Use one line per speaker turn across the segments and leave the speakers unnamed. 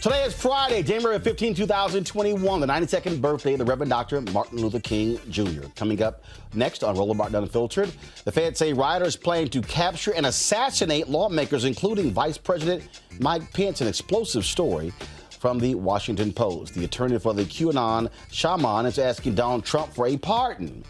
Today is Friday, January 15, 2021, the 92nd birthday of the Reverend Dr. Martin Luther King Jr. Coming up next on Roland Martin Unfiltered, the feds say rioters plan to capture and assassinate lawmakers, including Vice President Mike Pence. An explosive story from the Washington Post. The attorney for the QAnon shaman is asking Donald Trump for a pardon.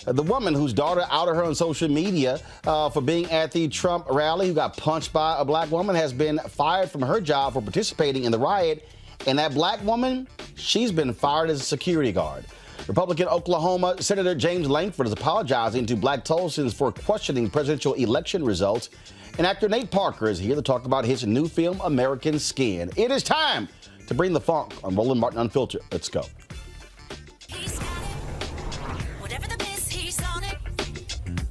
The woman whose daughter outed her on social media for being at the Trump rally, who got punched by a black woman, has been fired from her job for participating in the riot. And that black woman, she's been fired as a security guard. Republican Oklahoma Senator James Lankford is apologizing to Black Tulsans for questioning presidential election results. And actor Nate Parker is here to talk about his new film, American Skin. It is time to bring the funk on Roland Martin Unfiltered. Let's go.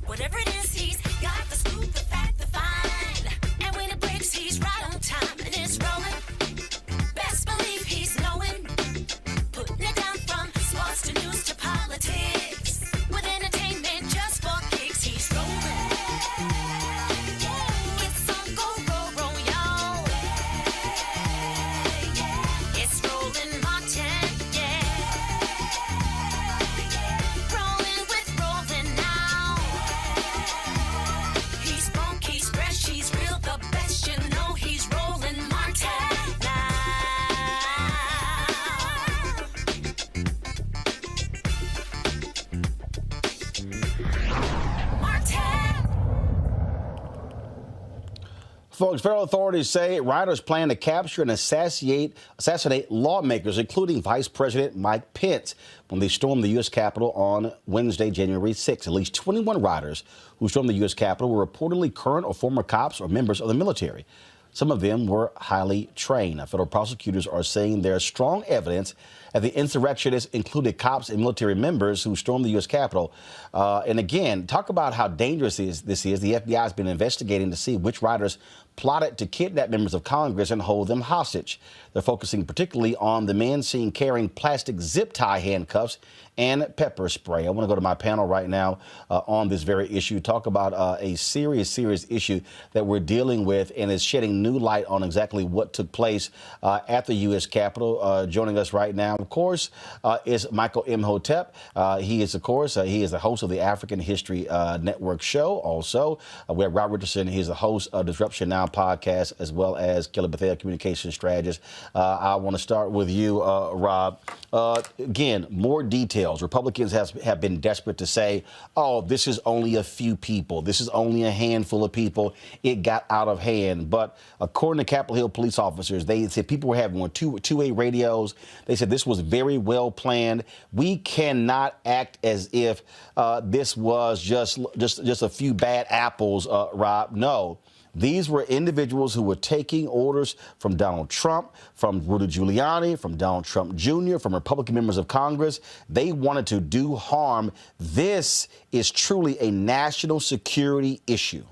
Whatever it is, he's got the scoop, the fact, the find. And when it breaks, he's right on time and it's rolling. Best believe he's knowing. Putting it down from sports to news to politics. With entertainment just for kicks, he's rolling. It's on go, y'all. It's Roland Martin, Rolling with Roland now. He's funky, he's fresh, he's real, the best, you know he's Roland Martin now. Martin.
Folks, federal authorities say rioters plan to capture and assassinate lawmakers, including Vice President Mike Pence, when they stormed the U.S. Capitol on Wednesday, January 6. At least 21 rioters who stormed the U.S. Capitol were reportedly current or former cops or members of the military. Some of them were highly trained. Now, federal prosecutors are saying there's strong evidence that the insurrectionists included cops and military members who stormed the U.S. Capitol. And again, talk about how dangerous this is. The FBI has been investigating to see which rioters plotted to kidnap members of Congress and hold them hostage. They're focusing particularly on the men seen carrying plastic zip tie handcuffs and pepper spray. I want to go to my panel right now on this very issue, talk about a serious issue that we're dealing with and is shedding new light on exactly what took place at the U.S. Capitol. Joining us right now, of course, is Michael Imhotep. He is, of course, he is the host of the African History Network show. Also, we have Rob Richardson. He's the host of Disruption Now podcast, as well as Kelly Bethel, communication strategist. I want to start with you, Rob. Again, more details. Republicans have been desperate to say, oh, this is only a few people. This is only a handful of people. It got out of hand. But according to Capitol Hill police officers, they said people were having two-way radios. They said this was very well planned. We cannot act as if this was just a few bad apples, Rob. No. These were individuals who were taking orders from Donald Trump, from Rudy Giuliani, from Donald Trump Jr., from Republican members of Congress. They wanted to do harm. This is truly a national security issue.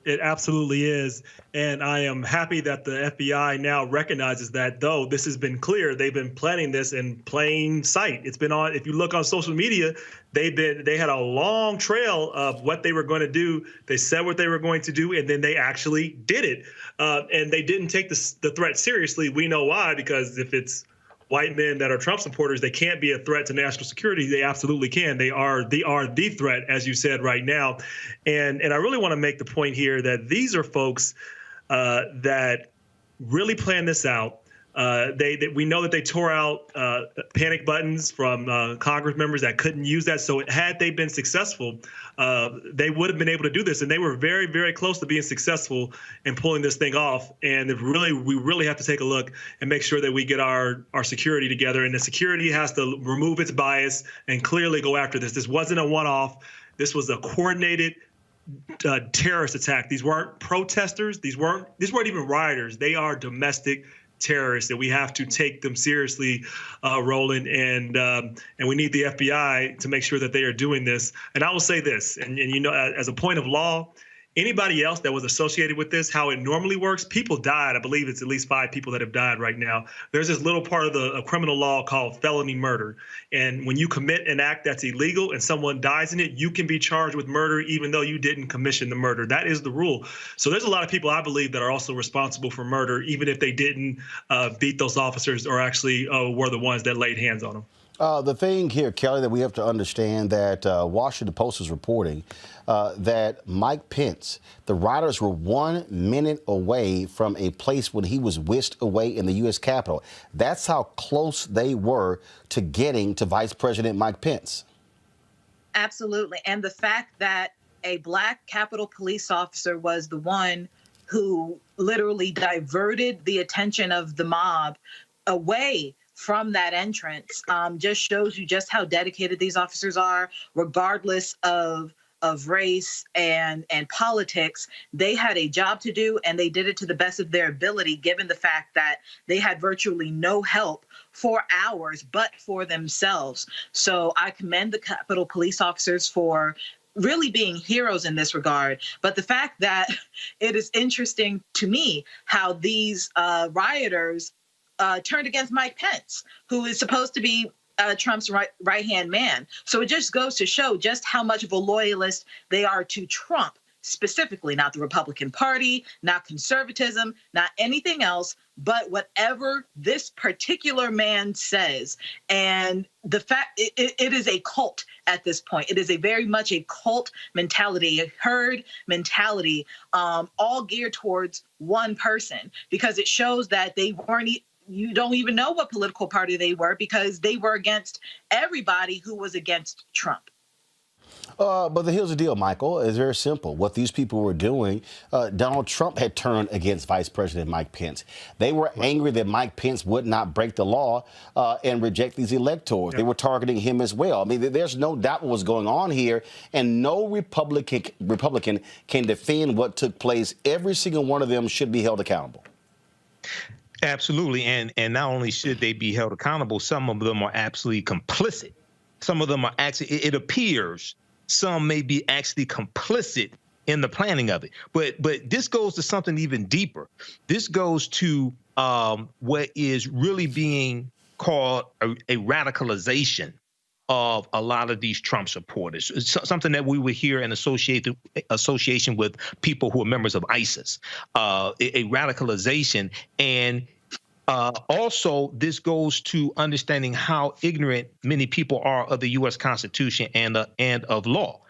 It absolutely is. And I am happy that the FBI now recognizes that, though this has been clear, they've been planning this in plain sight. It's been on, if you look on social media, they had a long trail of what they were going to do. They said what they were going to do, and then they actually did it. And they didn't take the threat seriously. We know why, because if it's white men that are Trump supporters, they can't be a threat to national security. They absolutely can. They are the threat, as you said right now. And I really want to make the point here that these are folks that really planned this out. We know that they tore out panic buttons from Congress members that couldn't use that. So had they been successful, they would have been able to do this. And they were very, very close to being successful in pulling this thing off. And we really have to take a look and make sure that we get our security together. And the security has to remove its bias and clearly go after this. This wasn't a one-off. This was a coordinated terrorist attack. These weren't protesters. These weren't even rioters. They are domestic terrorists, and we have to take them seriously, Roland, and we need the FBI to make sure that they are doing this. And I will say this, and you know, as a point of law, anybody else that was associated with this, how it normally works, people died. I believe it's at least 5 people that have died right now. There's this little part of the criminal law called felony murder. And when you commit an act that's illegal and someone dies in it, you can be charged with murder even though you didn't commission the murder. That is the rule. So there's a lot of people, I believe, that are also responsible for murder, even if they didn't beat those officers or actually were the ones that laid hands on them.
The thing here, Kelly, that we have to understand that Washington Post is reporting that Mike Pence, the rioters were 1 minute away from a place when he was whisked away in the U.S. Capitol. That's how close they were to getting to Vice President Mike Pence.
Absolutely. And the fact that a Black Capitol police officer was the one who literally diverted the attention of the mob away from that entrance just shows you just how dedicated these officers are, regardless of race and politics. They had a job to do, and they did it to the best of their ability, given the fact that they had virtually no help for hours but for themselves. So I commend the Capitol police officers for really being heroes in this regard. But the fact that it is interesting to me how these rioters turned against Mike Pence, who is supposed to be Trump's right-hand man. So it just goes to show just how much of a loyalist they are to Trump, specifically, not the Republican Party, not conservatism, not anything else, but whatever this particular man says. And the fact it is a cult at this point. It is a very much a cult mentality, a herd mentality, all geared towards one person, because it shows that they weren't. You don't even know what political party they were, because they were against everybody who was against Trump.
But here's the deal, Michael. It's very simple. What these people were doing, Donald Trump had turned against Vice President Mike Pence. They were angry that Mike Pence would not break the law and reject these electors. Yeah. They were targeting him as well. I mean, there's no doubt what was going on here, and no Republican can defend what took place. Every single one of them should be held accountable.
Absolutely. And not only should they be held accountable, some of them are absolutely complicit. Some of them are actually, it appears some may be actually complicit in the planning of it. But this goes to something even deeper. This goes to what is really being called a radicalization of a lot of these Trump supporters. It's something that we would hear in association with people who are members of ISIS, a radicalization. And also, this goes to understanding how ignorant many people are of the U.S. Constitution and of law.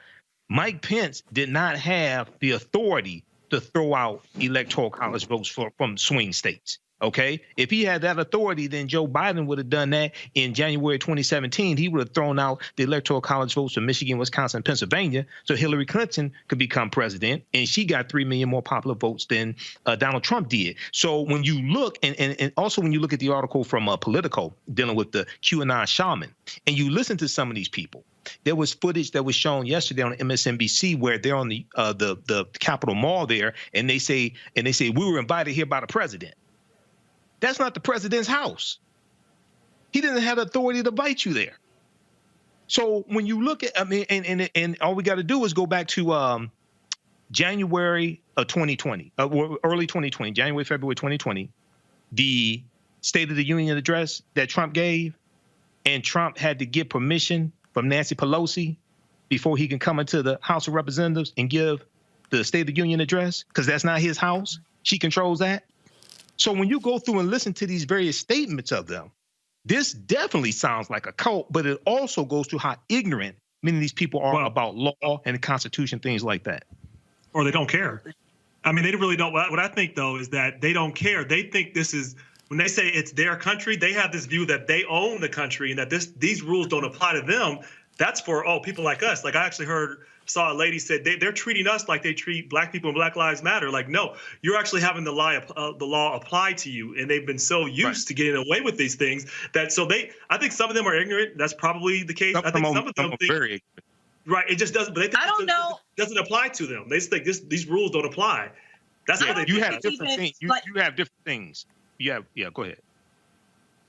Mike Pence did not have the authority to throw out electoral college votes from swing states. OK, if he had that authority, then Joe Biden would have done that in January 2017. He would have thrown out the electoral college votes from Michigan, Wisconsin, and Pennsylvania, so Hillary Clinton could become president. And she got 3 million more popular votes than Donald Trump did. So when you look, and also when you look at the article from Politico dealing with the QAnon shaman, and you listen to some of these people, there was footage that was shown yesterday on MSNBC where they're on the Capitol Mall there, and they say we were invited here by the president. That's not the president's house. He didn't have the authority to invite you there. So when you look at, I mean, and all we got to do is go back to January of 2020, early 2020, January, February 2020, the State of the Union address that Trump gave, and Trump had to get permission from Nancy Pelosi before he can come into the House of Representatives and give the State of the Union address, because that's not his house. She controls that. So when you go through and listen to these various statements of them, this definitely sounds like a cult, but it also goes to how ignorant many of these people are about law and the Constitution, things like that. Or
they don't care. I mean, they really don't. What I think, though, is that they don't care. They think this is, when they say it's their country, they have this view that they own the country and that these rules don't apply to them. That's for, people like us. Like I actually saw a lady said they're treating us like they treat black people and Black Lives Matter. Like, no, you're actually having the law applied to you. And they've been so used to getting away with these things that I think some of them are ignorant. That's probably the case. I think some of them think, very ignorant. Right. It just doesn't, but they think it doesn't apply to them. They just think these rules don't apply. That's how they have different things. You have different things. Go ahead.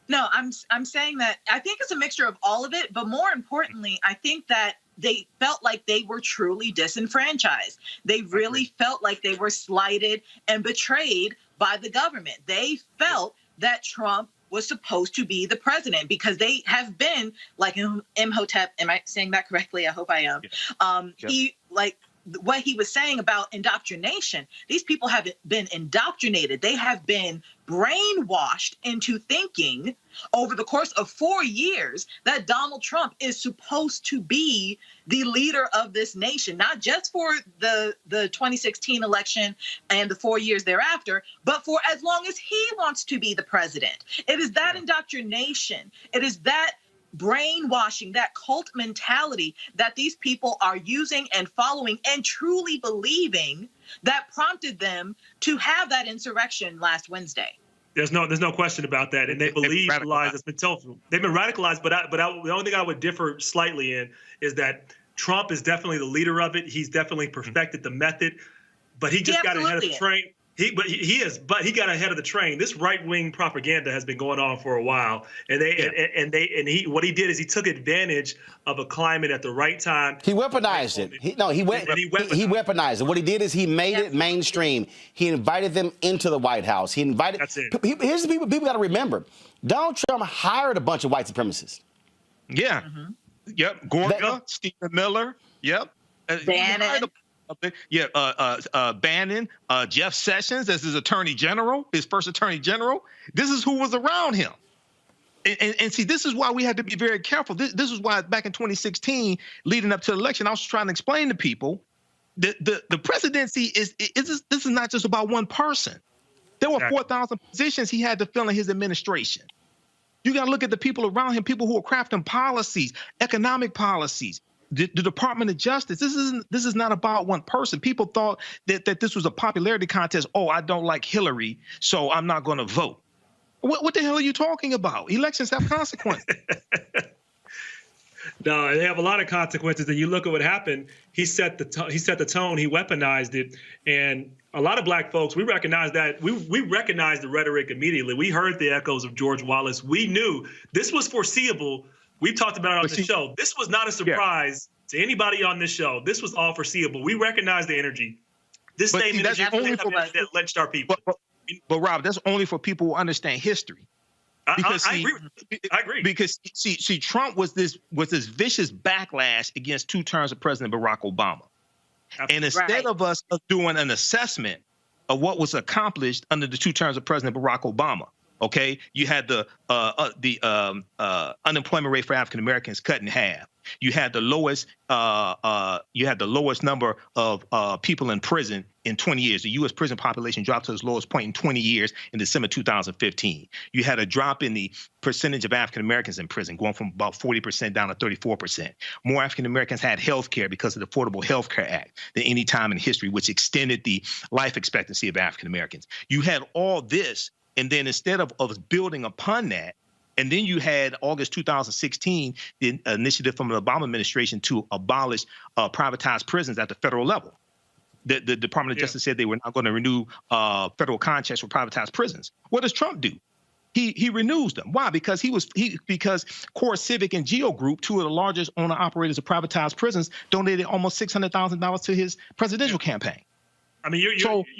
No, I'm saying that I think it's a mixture of all of it. But more importantly, I think that they felt like they were truly disenfranchised. They really felt like they were slighted and betrayed by the government. They felt that Trump was supposed to be the president because they have been, like Imhotep, am I saying that correctly? I hope I am. Yeah. He, like, what he was saying about indoctrination, these people have been indoctrinated. They have been brainwashed into thinking over the course of 4 years that Donald Trump is supposed to be the leader of this nation, not just for the 2016 election and the 4 years thereafter, but for as long as he wants to be the president. It is that indoctrination. It is that brainwashing, that cult mentality that these people are using and following and truly believing that prompted them to have that insurrection last Wednesday.
There's no question about that, and they believe the lies that's been told. They've been radicalized, but the only thing I would differ slightly in is that Trump is definitely the leader of it. He's definitely perfected the method, but he just got ahead of the train. He got ahead of the train. This right-wing propaganda has been going on for a while, and what he did is he took advantage of a climate at the right time.
He weaponized it. He weaponized it. What he did is he made it mainstream. He invited them into the White House. He invited.
That's it.
Here's the people got to remember: Donald Trump hired a bunch of white supremacists.
Yeah. Yep. Gorga, Stephen Miller. Yep.
Bannon.
Bannon, Jeff Sessions as his attorney general, his first attorney general. This is who was around him. And see, this is why we had to be very careful. This is why back in 2016, leading up to the election, I was trying to explain to people that the presidency this is not just about one person. There were 4,000 positions he had to fill in his administration. You got to look at the people around him, people who are crafting policies, economic policies. The Department of Justice. This is not about one person. People thought that this was a popularity contest. Oh, I don't like Hillary, so I'm not going to vote. What the hell are you talking about? Elections have consequences.
No, they have a lot of consequences. And you look at what happened. He set the tone. He weaponized it, and a lot of black folks, we recognize that. We recognized the rhetoric immediately. We heard the echoes of George Wallace. We knew this was foreseeable. We've talked about it on the show. This was not a surprise to anybody on this show. This was all foreseeable. We recognize the energy. This same energy that lynched our people.
But Rob, that's only for people who understand history. Because
I agree.
Because see, Trump was this vicious backlash against 2 terms of President Barack Obama. Absolutely. And instead of us doing an assessment of what was accomplished under the 2 terms of President Barack Obama, okay, you had the unemployment rate for African Americans cut in half. You had the lowest number of people in prison in 20 years. The U.S. prison population dropped to its lowest point in 20 years in December 2015. You had a drop in the percentage of African Americans in prison, going from about 40% down to 34%. More African Americans had health care because of the Affordable Health Care Act than any time in history, which extended the life expectancy of African Americans. You had all this. And then instead of building upon that, and then you had August 2016, the initiative from the Obama administration to abolish privatized prisons at the federal level. The Department of Justice said they were not going to renew federal contracts for privatized prisons. What does Trump do? He renews them. Why? Because because Core Civic and Geo Group, 2 of the largest owner-operators of privatized prisons, donated almost $600,000 to his presidential campaign.
I mean,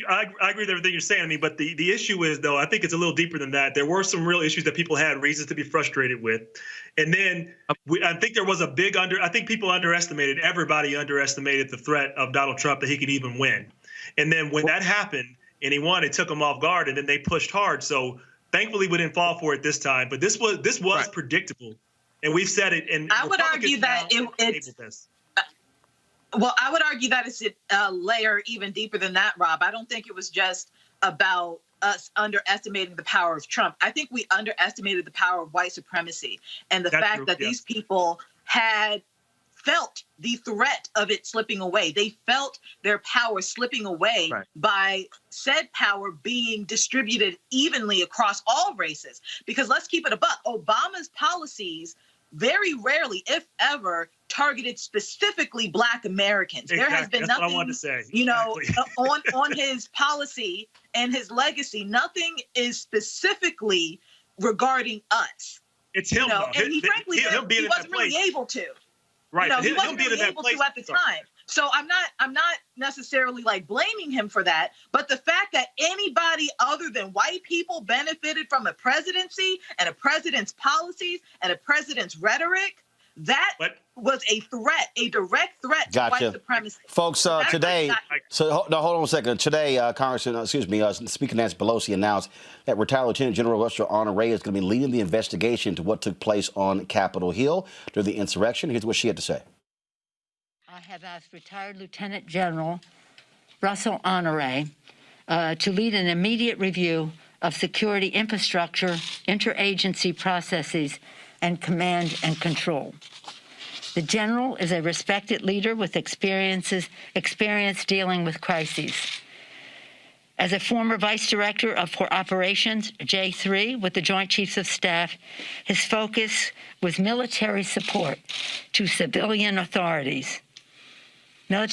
I agree with everything you're saying. I mean, but the issue is, though, I think it's a little deeper than that. There were some real issues that people had reasons to be frustrated with. And then I think there was a big I think people everybody underestimated the threat of Donald Trump that he could even win. And then when that happened and he won, it took him off guard, and then they pushed hard. So thankfully we didn't fall for it this time. But this was right. Predictable. And we've said it. And
I would argue that it's Well, I would argue that it's a layer even deeper than that, Rob. I don't think it was just about us underestimating the power of Trump. I think we underestimated the power of white supremacy and the fact that these people had felt the threat of it slipping away. They felt their power slipping away by said power being distributed evenly across all races. Because let's keep it a buck. Obama's policies very rarely, if ever, targeted specifically Black Americans.
Exactly.
There has been nothing,
what I wanted to say.
On his policy and his legacy, nothing is specifically regarding us.
It's him,
and he frankly he wasn't really able to.
Right.
He
He'll
wasn't
be in
really
that
able
place.
to at the time. So I'm not necessarily like blaming him for that, but the fact that anybody other than white people benefited from a presidency and a president's policies and a president's rhetoric, that was a threat, a direct threat to white supremacy.
Folks, today, hold on a second. Today, Speaker Nancy Pelosi announced that retired Lieutenant General Russel Honore is going to be leading the investigation into what took place on Capitol Hill during the insurrection. Here's what she had to say.
I have asked retired Lieutenant General Russel Honore to lead an immediate review of security infrastructure, interagency processes, and command and control. The general is a respected leader with experience dealing with crises. As a former Vice Director of Operations, J3, with the Joint Chiefs of Staff, his focus was military support to civilian authorities. And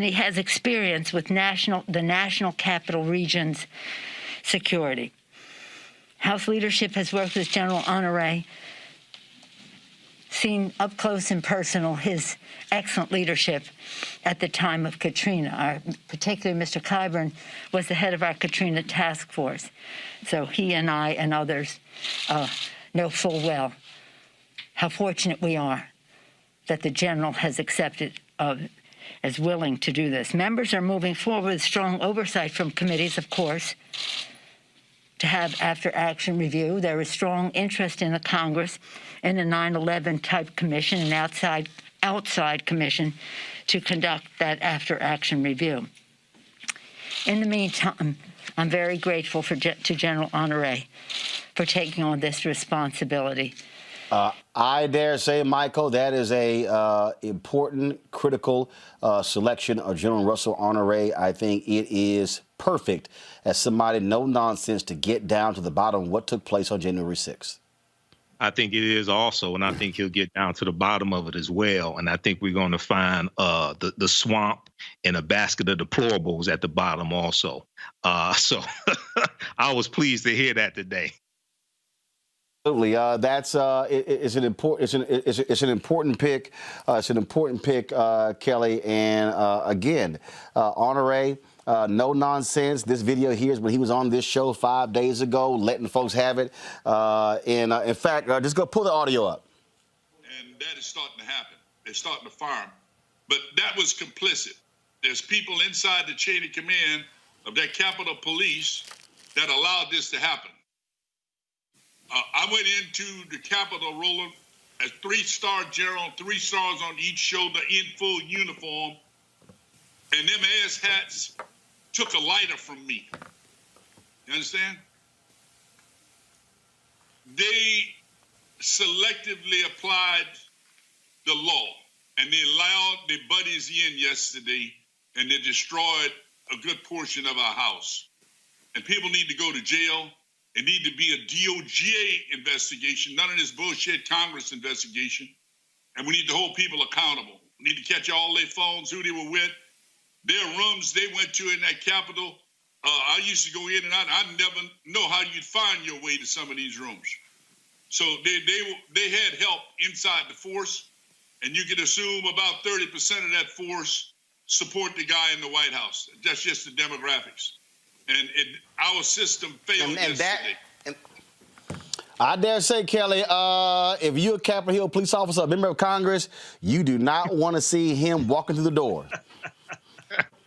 he has experience with the National Capital Region's security. House leadership has worked with General Honore, seen up close and personal his excellent leadership at the time of Katrina. Particularly Mr. Clyburn was the head of our Katrina task force. So he and I and others know full well how fortunate we are that the general has accepted as willing to do this. Members are moving forward with strong oversight from committees, of course, to have after-action review. There is strong interest in the Congress in a 9/11 type commission, an outside commission, to conduct that after-action review. In the meantime, I'm very grateful to General Honore for taking on this responsibility.
I dare say, Michael, that is a important, critical selection of General Russel Honore. I think it is perfect as somebody no nonsense to get down to the bottom of what took place on January 6th.
I think it is also, and I think he'll get down to the bottom of it as well. And I think we're going to find the swamp and a basket of deplorables at the bottom also. So I was pleased to hear that today.
Absolutely, it's an important pick. It's an important pick, Kelly. And again, Honore, no nonsense. This video here is when he was on this show 5 days ago, letting folks have it. In fact, just go pull the audio up.
And that is starting to happen. They're starting to fire him. But that was complicit. There's people inside the chain of command of that Capitol Police that allowed this to happen. I went into the Capitol, Roland, as 3-star general, 3 stars on each shoulder in full uniform. And them ass hats took a lighter from me. You understand? They selectively applied the law, and they allowed their buddies in yesterday, and they destroyed a good portion of our house. And people need to go to jail. It need to be a DOJ investigation, none of this bullshit Congress investigation. And we need to hold people accountable. We need to catch all their phones, who they were with, their rooms they went to in that Capitol. I used to go in and out. I never know how you'd find your way to some of these rooms. So they had help inside the force, and you can assume about 30% of that force support the guy in the White House. That's just the demographics. And our system failed yesterday.
I dare say, Kelly, if you're a Capitol Hill police officer, a member of Congress, you do not want to see him walking through the door.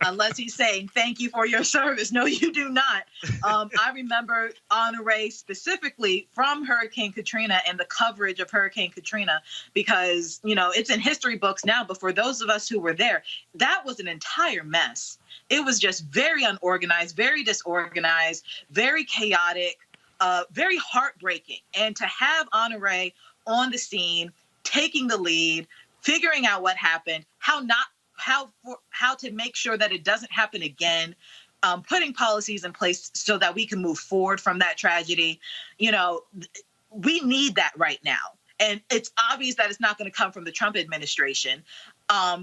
Unless he's saying, thank you for your service. No, you do not. I remember Honore specifically from Hurricane Katrina and the coverage of Hurricane Katrina, because, it's in history books now, but for those of us who were there, that was an entire mess. It was just very unorganized, very disorganized, very chaotic, very heartbreaking. And to have Honore on the scene, taking the lead, figuring out what happened, how to make sure that it doesn't happen again, putting policies in place so that we can move forward from that tragedy. We need that right now. And it's obvious that it's not going to come from the Trump administration.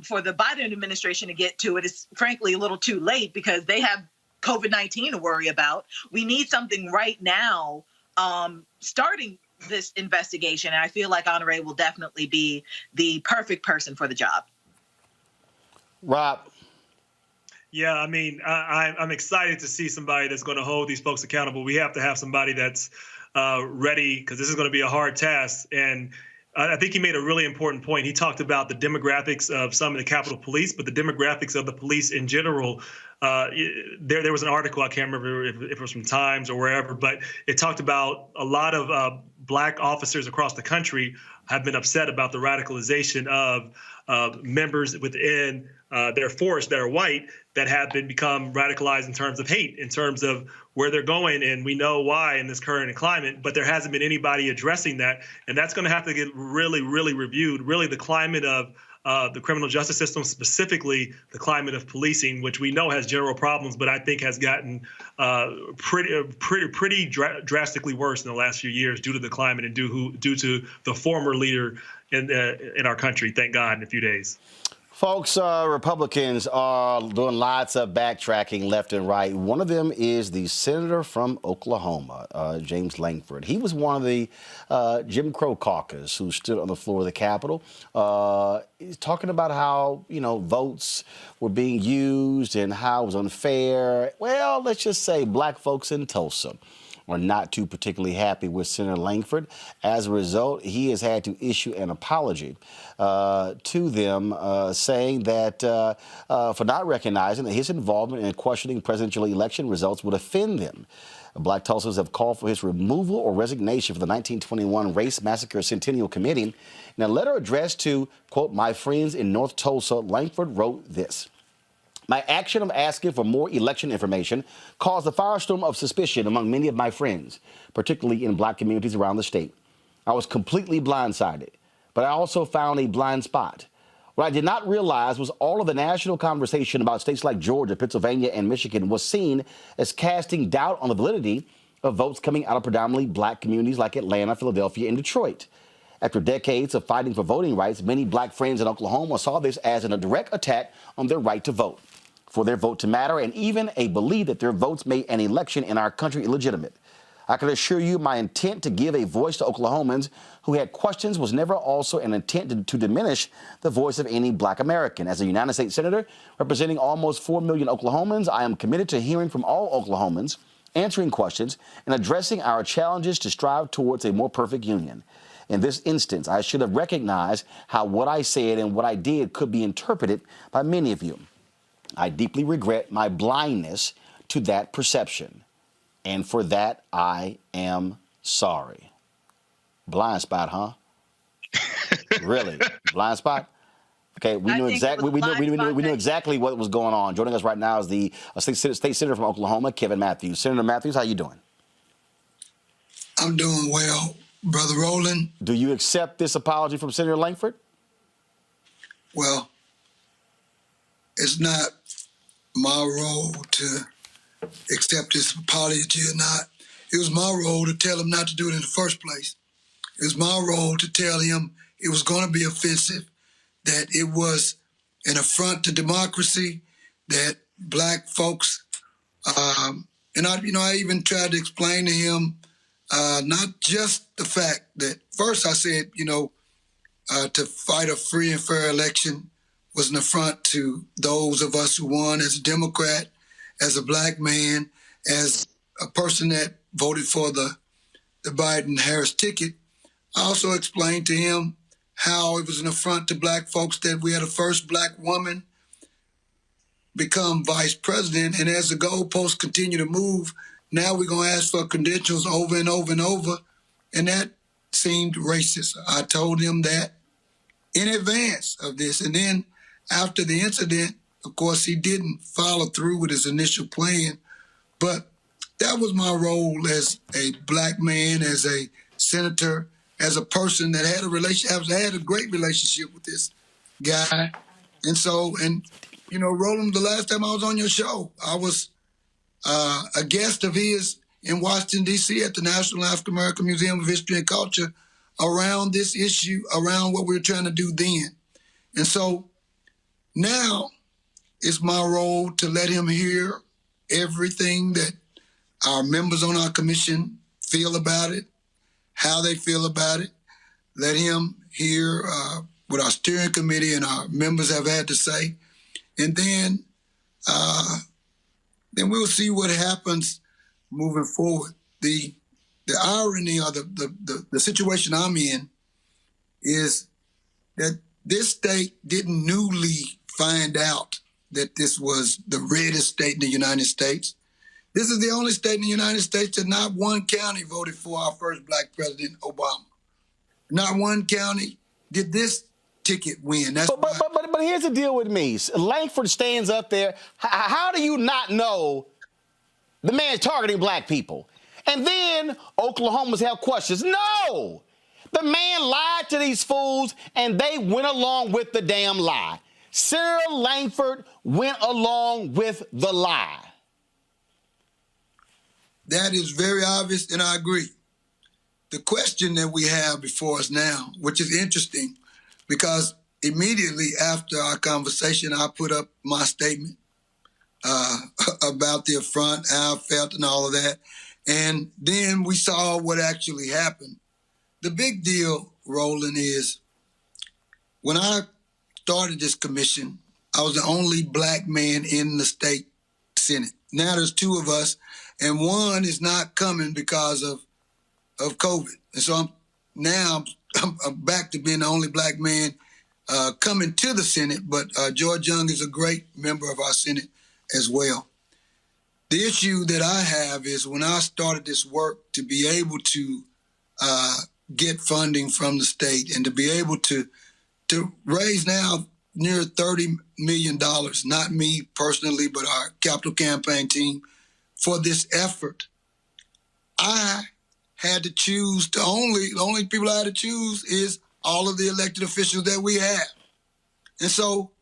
For the Biden administration to get to it is frankly a little too late because they have COVID-19 to worry about. We need something right now, starting this investigation. And I feel like Honore will definitely be the perfect person for the job.
Rob.
Yeah, I mean, I'm excited to see somebody that's going to hold these folks accountable. We have to have somebody that's ready, because this is going to be a hard task. And I think he made a really important point. He talked about the demographics of some of the Capitol Police, but the demographics of the police in general. There was an article, I can't remember if it was from Times or wherever, but it talked about a lot of Black officers across the country have been upset about the radicalization of members within their force that are white that have become radicalized in terms of hate, in terms of where they're going. And we know why in this current climate, but there hasn't been anybody addressing that. And that's going to have to get really, really reviewed. Really, the climate of the criminal justice system, specifically the climate of policing, which we know has general problems, but I think has gotten pretty drastically worse in the last few years due to the climate and due to the former leader in our country. Thank God, in a few days.
Folks, Republicans are doing lots of backtracking left and right. One of them is the senator from Oklahoma, James Lankford. He was one of the Jim Crow caucus who stood on the floor of the Capitol. He's talking about how, votes were being used and how it was unfair. Well, let's just say Black folks in Tulsa are not too particularly happy with Senator Lankford. As a result, he has had to issue an apology to them, saying that for not recognizing that his involvement in questioning presidential election results would offend them. Black Tulsans have called for his removal or resignation from the 1921 Race Massacre Centennial Committee. In a letter addressed to, quote, my friends in North Tulsa, Lankford wrote this. My action of asking for more election information caused a firestorm of suspicion among many of my friends, particularly in Black communities around the state. I was completely blindsided, but I also found a blind spot. What I did not realize was all of the national conversation about states like Georgia, Pennsylvania, and Michigan was seen as casting doubt on the validity of votes coming out of predominantly Black communities like Atlanta, Philadelphia, and Detroit. After decades of fighting for voting rights, many Black friends in Oklahoma saw this as a direct attack on their right to vote, for their vote to matter, and even a belief that their votes made an election in our country illegitimate. I can assure you my intent to give a voice to Oklahomans who had questions was never also an intent to diminish the voice of any Black American. As a United States Senator representing almost 4 million Oklahomans, I am committed to hearing from all Oklahomans, answering questions, and addressing our challenges to strive towards a more perfect union. In this instance, I should have recognized how what I said and what I did could be interpreted by many of you. I deeply regret my blindness to that perception, and for that I am sorry. Blind spot, huh? Really? Blind spot? Okay, we knew exactly what was going on. Joining us right now is the state senator from Oklahoma, Kevin Matthews. Senator Matthews, how you doing?
I'm doing well, Brother Roland.
Do you accept this apology from Senator Lankford?
Well, it's not my role to accept this apology or not. It was my role to tell him not to do it in the first place. It was my role to tell him it was going to be offensive, that it was an affront to democracy, that Black folks, and I even tried to explain to him not just the fact that first I said, to fight a free and fair election was an affront to those of us who won as a Democrat, as a Black man, as a person that voted for the Biden-Harris ticket. I also explained to him how it was an affront to Black folks that we had a first Black woman become vice president. And as the goalposts continue to move, now we're going to ask for credentials over and over and over. And that seemed racist. I told him that in advance of this. And then after the incident, of course, he didn't follow through with his initial plan. But that was my role as a Black man, as a senator, as a person that had a great relationship with this guy. And so, Roland, the last time I was on your show, I was a guest of his in Washington, D.C. at the National African-American Museum of History and Culture around this issue, around what we were trying to do then. And so now it's my role to let him hear everything that our members on our commission feel about it, how they feel about it. Let him hear what our steering committee and our members have had to say. And then we'll see what happens moving forward. The irony or the situation I'm in is that this state didn't newly find out that this was the reddest state in the United States. This is the only state in the United States that not one county voted for our first black president, Obama. Not one county did this ticket win.
But here's the deal with me. Langford stands up there. How do you not know the man's targeting black people? And then Oklahomans have questions. No! The man lied to these fools, and they went along with the damn lie. Cyril Langford went along with the lie.
That is very obvious, and I agree. The question that we have before us now, which is interesting, because immediately after our conversation, I put up my statement about the affront, how I felt and all of that. And then we saw what actually happened. The big deal, Roland, is when I started this commission, I was the only black man in the state Senate. Now there's two of us, and one is not coming because of COVID. And so I'm back to being the only black man coming to the Senate, but George Young is a great member of our Senate as well. The issue that I have is when I started this work to be able to get funding from the state and to be able to raise now near $30 million, not me personally, but our capital campaign team, for this effort, I had to choose the only people I had to choose is all of the elected officials that we have. And so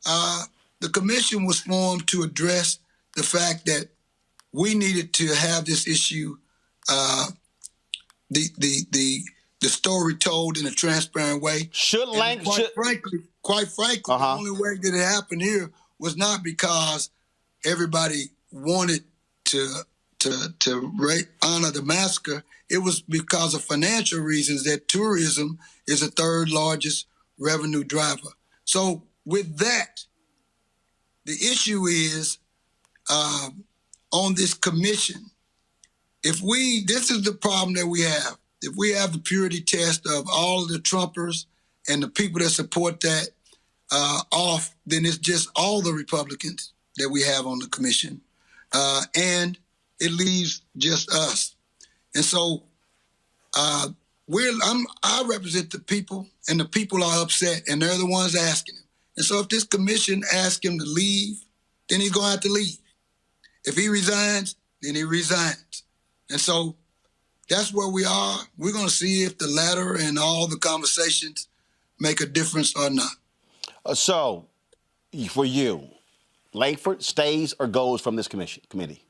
the commission was formed to address the fact that we needed to have this issue, the story told in a transparent way. Quite frankly, the only way that it happened here was not because everybody wanted to honor the massacre. It was because of financial reasons that tourism is the third largest revenue driver. So with that, the issue is on this commission, this is the problem that we have. If we have the purity test of all of the Trumpers and the people that support that off, then it's just all the Republicans that we have on the commission. And it leaves just us. And so I represent the people, and the people are upset, and they're the ones asking him. And so if this commission asks him to leave, then he's going to have to leave. If he resigns, then he resigns. And so that's where we are. We're going to see if the letter and all the conversations make a difference or not.
So, for you, Langford stays or goes from this committee?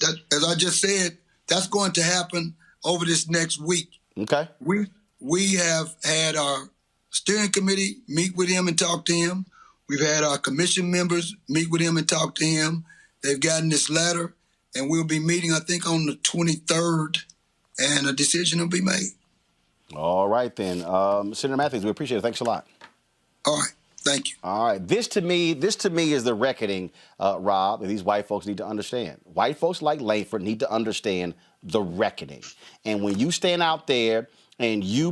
As I just said, that's going to happen over this next week.
Okay.
We have had our steering committee meet with him and talk to him. We've had our commission members meet with him and talk to him. They've gotten this letter, and we'll be meeting, I think, on the 23rd, and a decision will be made.
All right, then. Senator Matthews, we appreciate it. Thanks a lot.
All right. Thank you.
All right. This to me is the reckoning, Rob, that these white folks need to understand. White folks like Langford need to understand the reckoning. And when you stand out there and you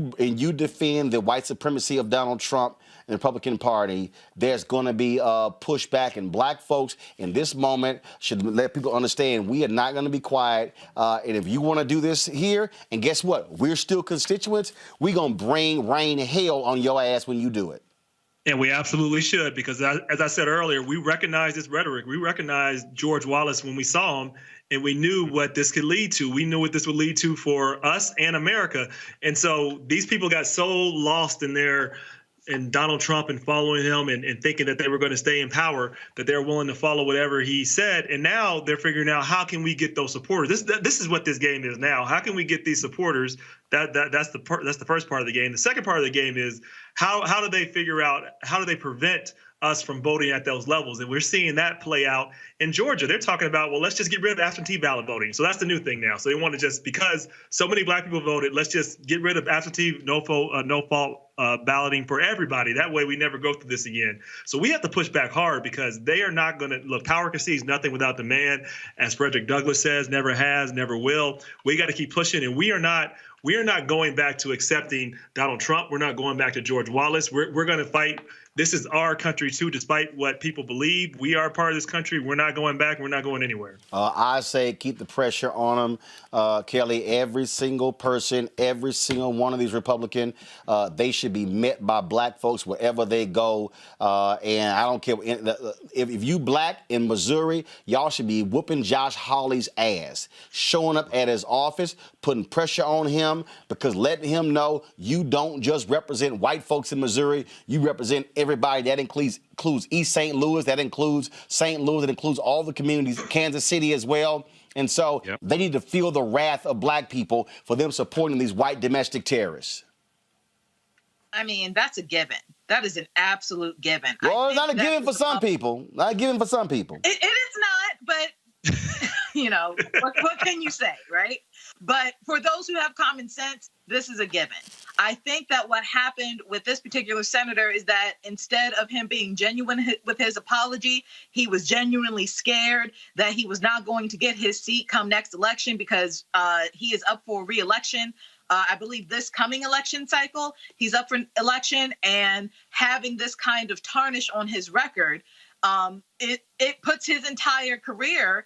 defend the white supremacy of Donald Trump and the Republican Party, there's going to be pushback, and black folks in this moment should let people understand we are not going to be quiet. And if you want to do this here, and guess what? We're still constituents. We're going to bring rain hell on your ass when you do it.
And we absolutely should, because as I said earlier, we recognize this rhetoric. We recognized George Wallace when we saw him, and we knew what this could lead to. We knew what this would lead to for us and America. And so these people got so lost in Donald Trump and following him and thinking that they were going to stay in power, that they're willing to follow whatever he said. And now they're figuring out, how can we get those supporters? This is what this game is now. How can we get these supporters? That's the first part of the game. The second part of the game is how do they figure out, how do they prevent us from voting at those levels. And we're seeing that play out in Georgia. They're talking about, well, let's just get rid of absentee ballot voting. So that's the new thing now. So they want to just, because so many black people voted, let's just get rid of absentee no fault balloting for everybody. That way we never go through this again. So we have to push back hard, because they are not going to, look, power concedes nothing without demand. As Frederick Douglass says, never has, never will. We got to keep pushing, and we are not going back to accepting Donald Trump. We're not going back to George Wallace. We're going to fight. This is our country too, despite what people believe. We are part of this country. We're not going back. We're not going anywhere.
I say keep the pressure on them, Kelly. Every single person, every single one of these Republicans, they should be met by black folks wherever they go. And I don't care if you black in Missouri, y'all should be whooping Josh Hawley's ass, showing up at his office, putting pressure on him, because letting him know you don't just represent white folks in Missouri, you represent everybody. That includes East St. Louis, that includes St. Louis, that includes all the communities, Kansas City as well. And so they need to feel the wrath of black people for them supporting these white domestic terrorists.
I mean, that's a given. That is an absolute given.
Well, it's not a given for some people. Not a given for some people.
It is not, but you know, what can you say, right? But for those who have common sense, this is a given. I think that what happened with this particular senator is that instead of him being genuine with his apology, he was genuinely scared that he was not going to get his seat come next election, because he is up for re-election. I believe this coming election cycle, he's up for election, and having this kind of tarnish on his record, it puts his entire career,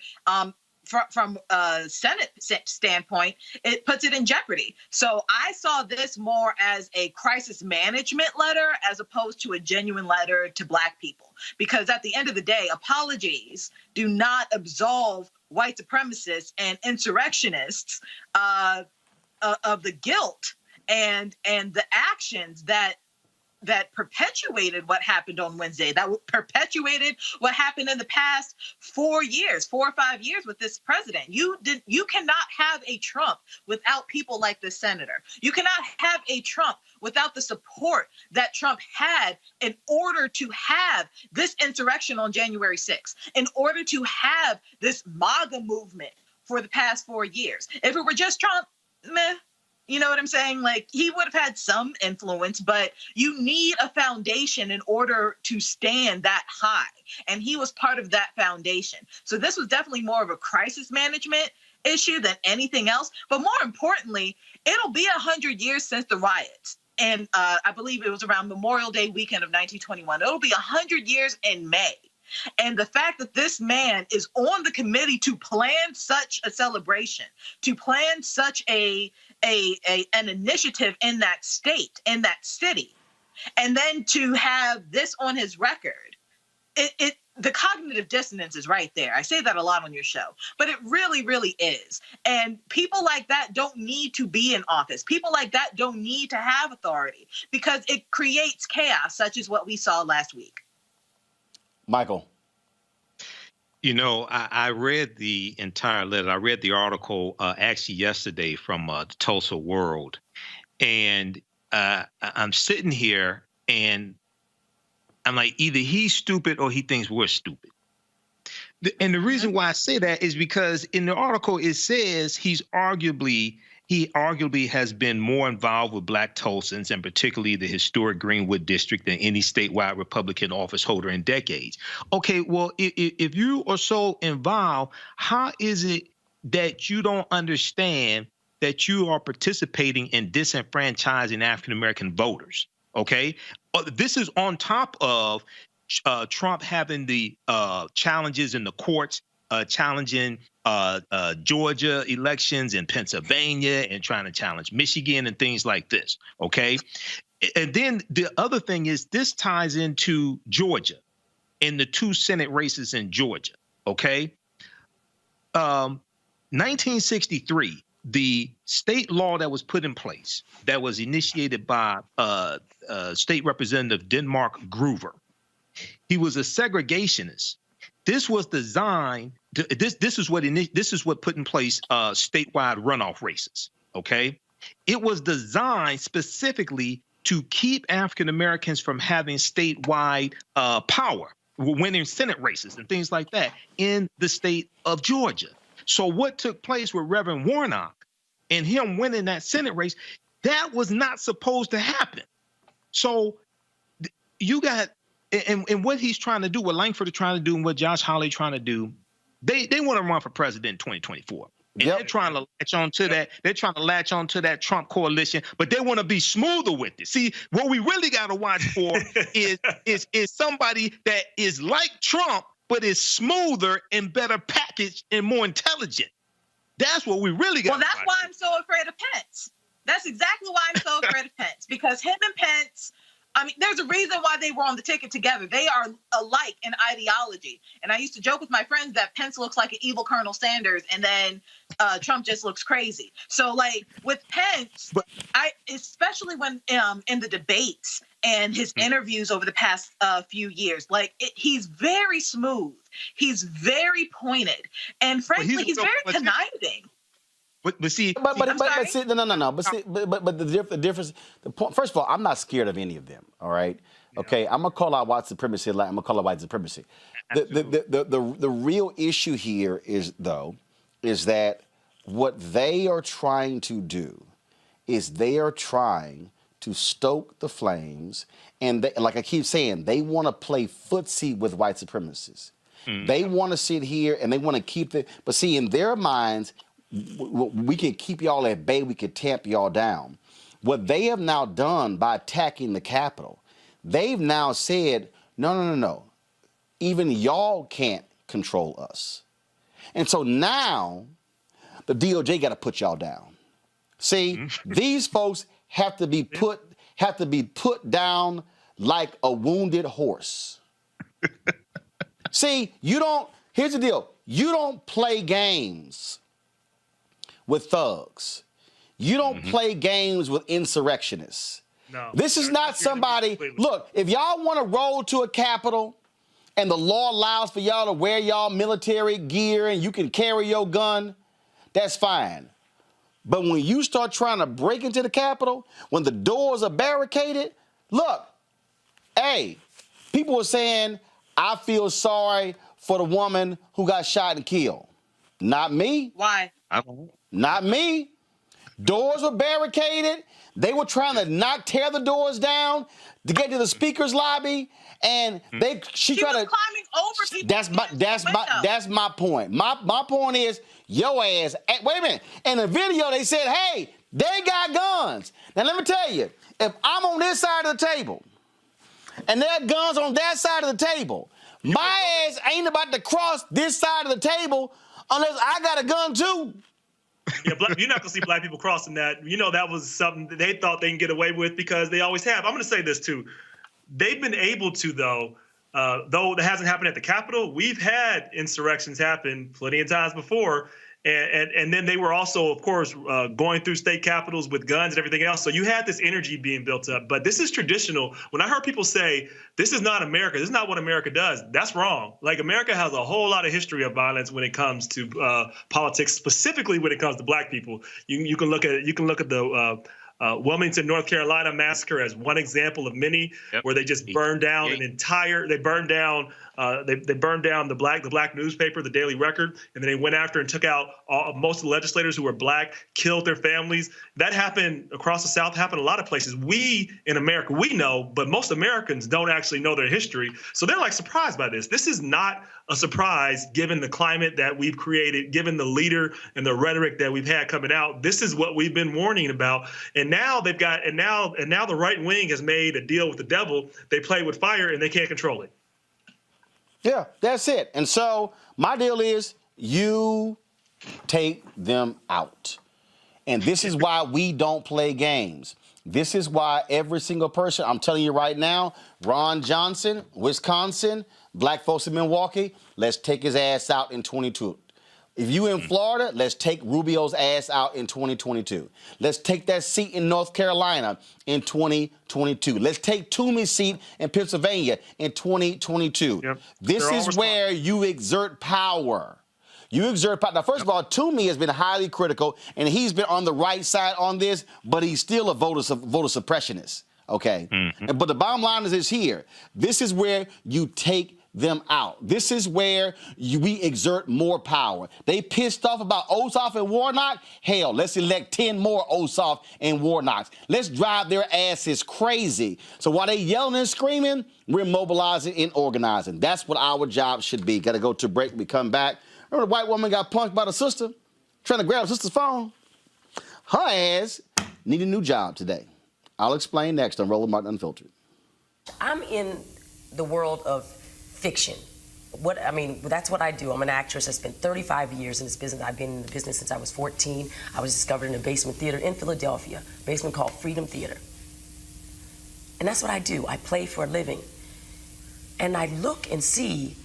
from a Senate standpoint, it puts it in jeopardy. So I saw this more as a crisis management letter as opposed to a genuine letter to black people. Because at the end of the day, apologies do not absolve white supremacists and insurrectionists of the guilt and the actions that perpetuated what happened on Wednesday, that perpetuated what happened in the past 4 or 5 years with this president. You cannot have a Trump without people like this senator. You cannot have a Trump without the support that Trump had in order to have this insurrection on January 6th, in order to have this MAGA movement for the past 4 years. If it were just Trump, meh. You know what I'm saying? Like, he would have had some influence, but you need a foundation in order to stand that high. And he was part of that foundation. So this was definitely more of a crisis management issue than anything else. But more importantly, it'll be 100 years since the riots. And I believe it was around Memorial Day weekend of 1921. It'll be 100 years in May. And the fact that this man is on the committee to plan such a celebration, to plan such an initiative in that state, in that city, and then to have this on his record, the cognitive dissonance is right there. I say that a lot on your show, but it really, really is. And people like that don't need to be in office. People like that don't need to have authority, because it creates chaos, such as what we saw last week.
Michael.
You know, I read the entire letter. I read the article actually yesterday from the Tulsa World. And I'm sitting here and I'm like, either he's stupid or he thinks we're stupid. And the reason why I say that is because in the article, it says he arguably has been more involved with Black Tulsans, and particularly the historic Greenwood district, than any statewide Republican office holder in decades. Okay, well, if you are so involved, how is it that you don't understand that you are participating in disenfranchising African-American voters? Okay, this is on top of Trump having the challenges in the courts, challenging Georgia elections and Pennsylvania, and trying to challenge Michigan and things like this. Okay. And then the other thing is, this ties into Georgia and the 2 Senate races in Georgia. Okay. 1963, the state law that was put in place, that was initiated by State Representative Denmark Groover. He was a segregationist. This was designed. This is what put in place statewide runoff races. Okay, it was designed specifically to keep African Americans from having statewide power, winning Senate races and things like that in the state of Georgia. So what took place with Reverend Warnock and him winning that Senate race, that was not supposed to happen. So you got, and what he's trying to do, what Langford is trying to do, and what Josh Hawley trying to do, they want to run for president in 2024. And they're trying to latch on to that. They're trying to latch on to that Trump coalition, but they want to be smoother with it. See, what we really got to watch for is somebody that is like Trump, but is smoother and better packaged and more intelligent. That's what we really got.
Well, that's why I'm so afraid of Pence. That's exactly why I'm so afraid of Pence, because him and Pence, I mean, there's a reason why they were on the ticket together. They are alike in ideology. And I used to joke with my friends that Pence looks like an evil Colonel Sanders, and then Trump just looks crazy. So, like, with Pence, especially when in the debates and his interviews over the past few years, he's very smooth. He's very pointed. And frankly, he's very conniving.
But see,
no. But see, but the difference. The point. First of all, I'm not scared of any of them. All right. Okay. I'm gonna call out white supremacy. I'm gonna call out white supremacy. The real issue here is that what they are trying to do is they are trying to stoke the flames, and like I keep saying, they want to play footsie with white supremacists. They want to sit here and they want to keep it. But see, in their minds, we can keep y'all at bay. We can tamp y'all down. What they have now done by attacking the Capitol, they've now said, no. Even y'all can't control us. And so now the DOJ got to put y'all down. See, these folks have to be put down like a wounded horse. See, here's the deal. You don't play games with thugs. You don't play games with insurrectionists. No. This is not somebody, look, if y'all want to roll to a Capitol and the law allows for y'all to wear y'all military gear and you can carry your gun, that's fine. But when you start trying to break into the Capitol, when the doors are barricaded, look, hey, people are saying, I feel sorry for the woman who got shot and killed. Not me.
Why?
Not me. Doors were barricaded. They were trying to tear the doors down to get to the speaker's lobby, and she tried to
climbing over people.
That's my point. My point is your ass. Wait a minute. In the video, they said, hey, they got guns. Now let me tell you, if I'm on this side of the table and there are guns on that side of the table, my ass ain't about to cross this side of the table unless I got a gun too.
Yeah, you're not going to see black people crossing that. You know, that was something that they thought they can get away with because they always have. I'm going to say this, too. They've been able to, though it hasn't happened at the Capitol, we've had insurrections happen plenty of times before. And then they were also, of course, going through state capitals with guns and everything else. So you had this energy being built up. But this is traditional. When I heard people say, this is not America, this is not what America does, that's wrong. Like, America has a whole lot of history of violence when it comes to politics, specifically when it comes to black people. You can look at the Wilmington, North Carolina massacre as one example of many, where they just burned down they burned down the black newspaper, the Daily Record, and then they went after and took out most of the legislators who were black, killed their families. That happened across the South, happened a lot of places. We in America, we know, but most Americans don't actually know their history. So they're like surprised by this. This is not a surprise given the climate that we've created, given the leader and the rhetoric that we've had coming out. This is what we've been warning about. And now now the right wing has made a deal with the devil. They play with fire and they can't control it.
Yeah, that's it. And so my deal is you take them out. And this is why we don't play games. This is why every single person, I'm telling you right now, Ron Johnson, Wisconsin, black folks in Milwaukee, let's take his ass out in 22. If you in Florida, let's take Rubio's ass out in 2022. Let's take that seat in North Carolina in 2022. Let's take Toomey's seat in Pennsylvania in 2022. Yep. This is where you exert power. You exert power. Now, first of all, Toomey has been highly critical, and he's been on the right side on this, but he's still a voter suppressionist. Okay. But the bottom line is this here. This is where you take them out. This is where we exert more power. They pissed off about Ossoff and Warnock. Hell, let's elect 10 more Ossoff and Warnocks. Let's drive their asses crazy. So while they yelling and screaming, we're mobilizing and organizing. That's what our job should be. Got to go to a break. We come back. Remember the white woman got punked by the sister trying to grab her sister's phone? Her ass need a new job today. I'll explain next on Roland Martin Unfiltered.
I'm in the world of fiction. That's what I do. I'm an actress. I spent 35 years in this business. I've been in the business since I was 14. I was discovered in a basement theater in Philadelphia, a basement called Freedom Theater. And that's what I do. I play for a living. And I look and see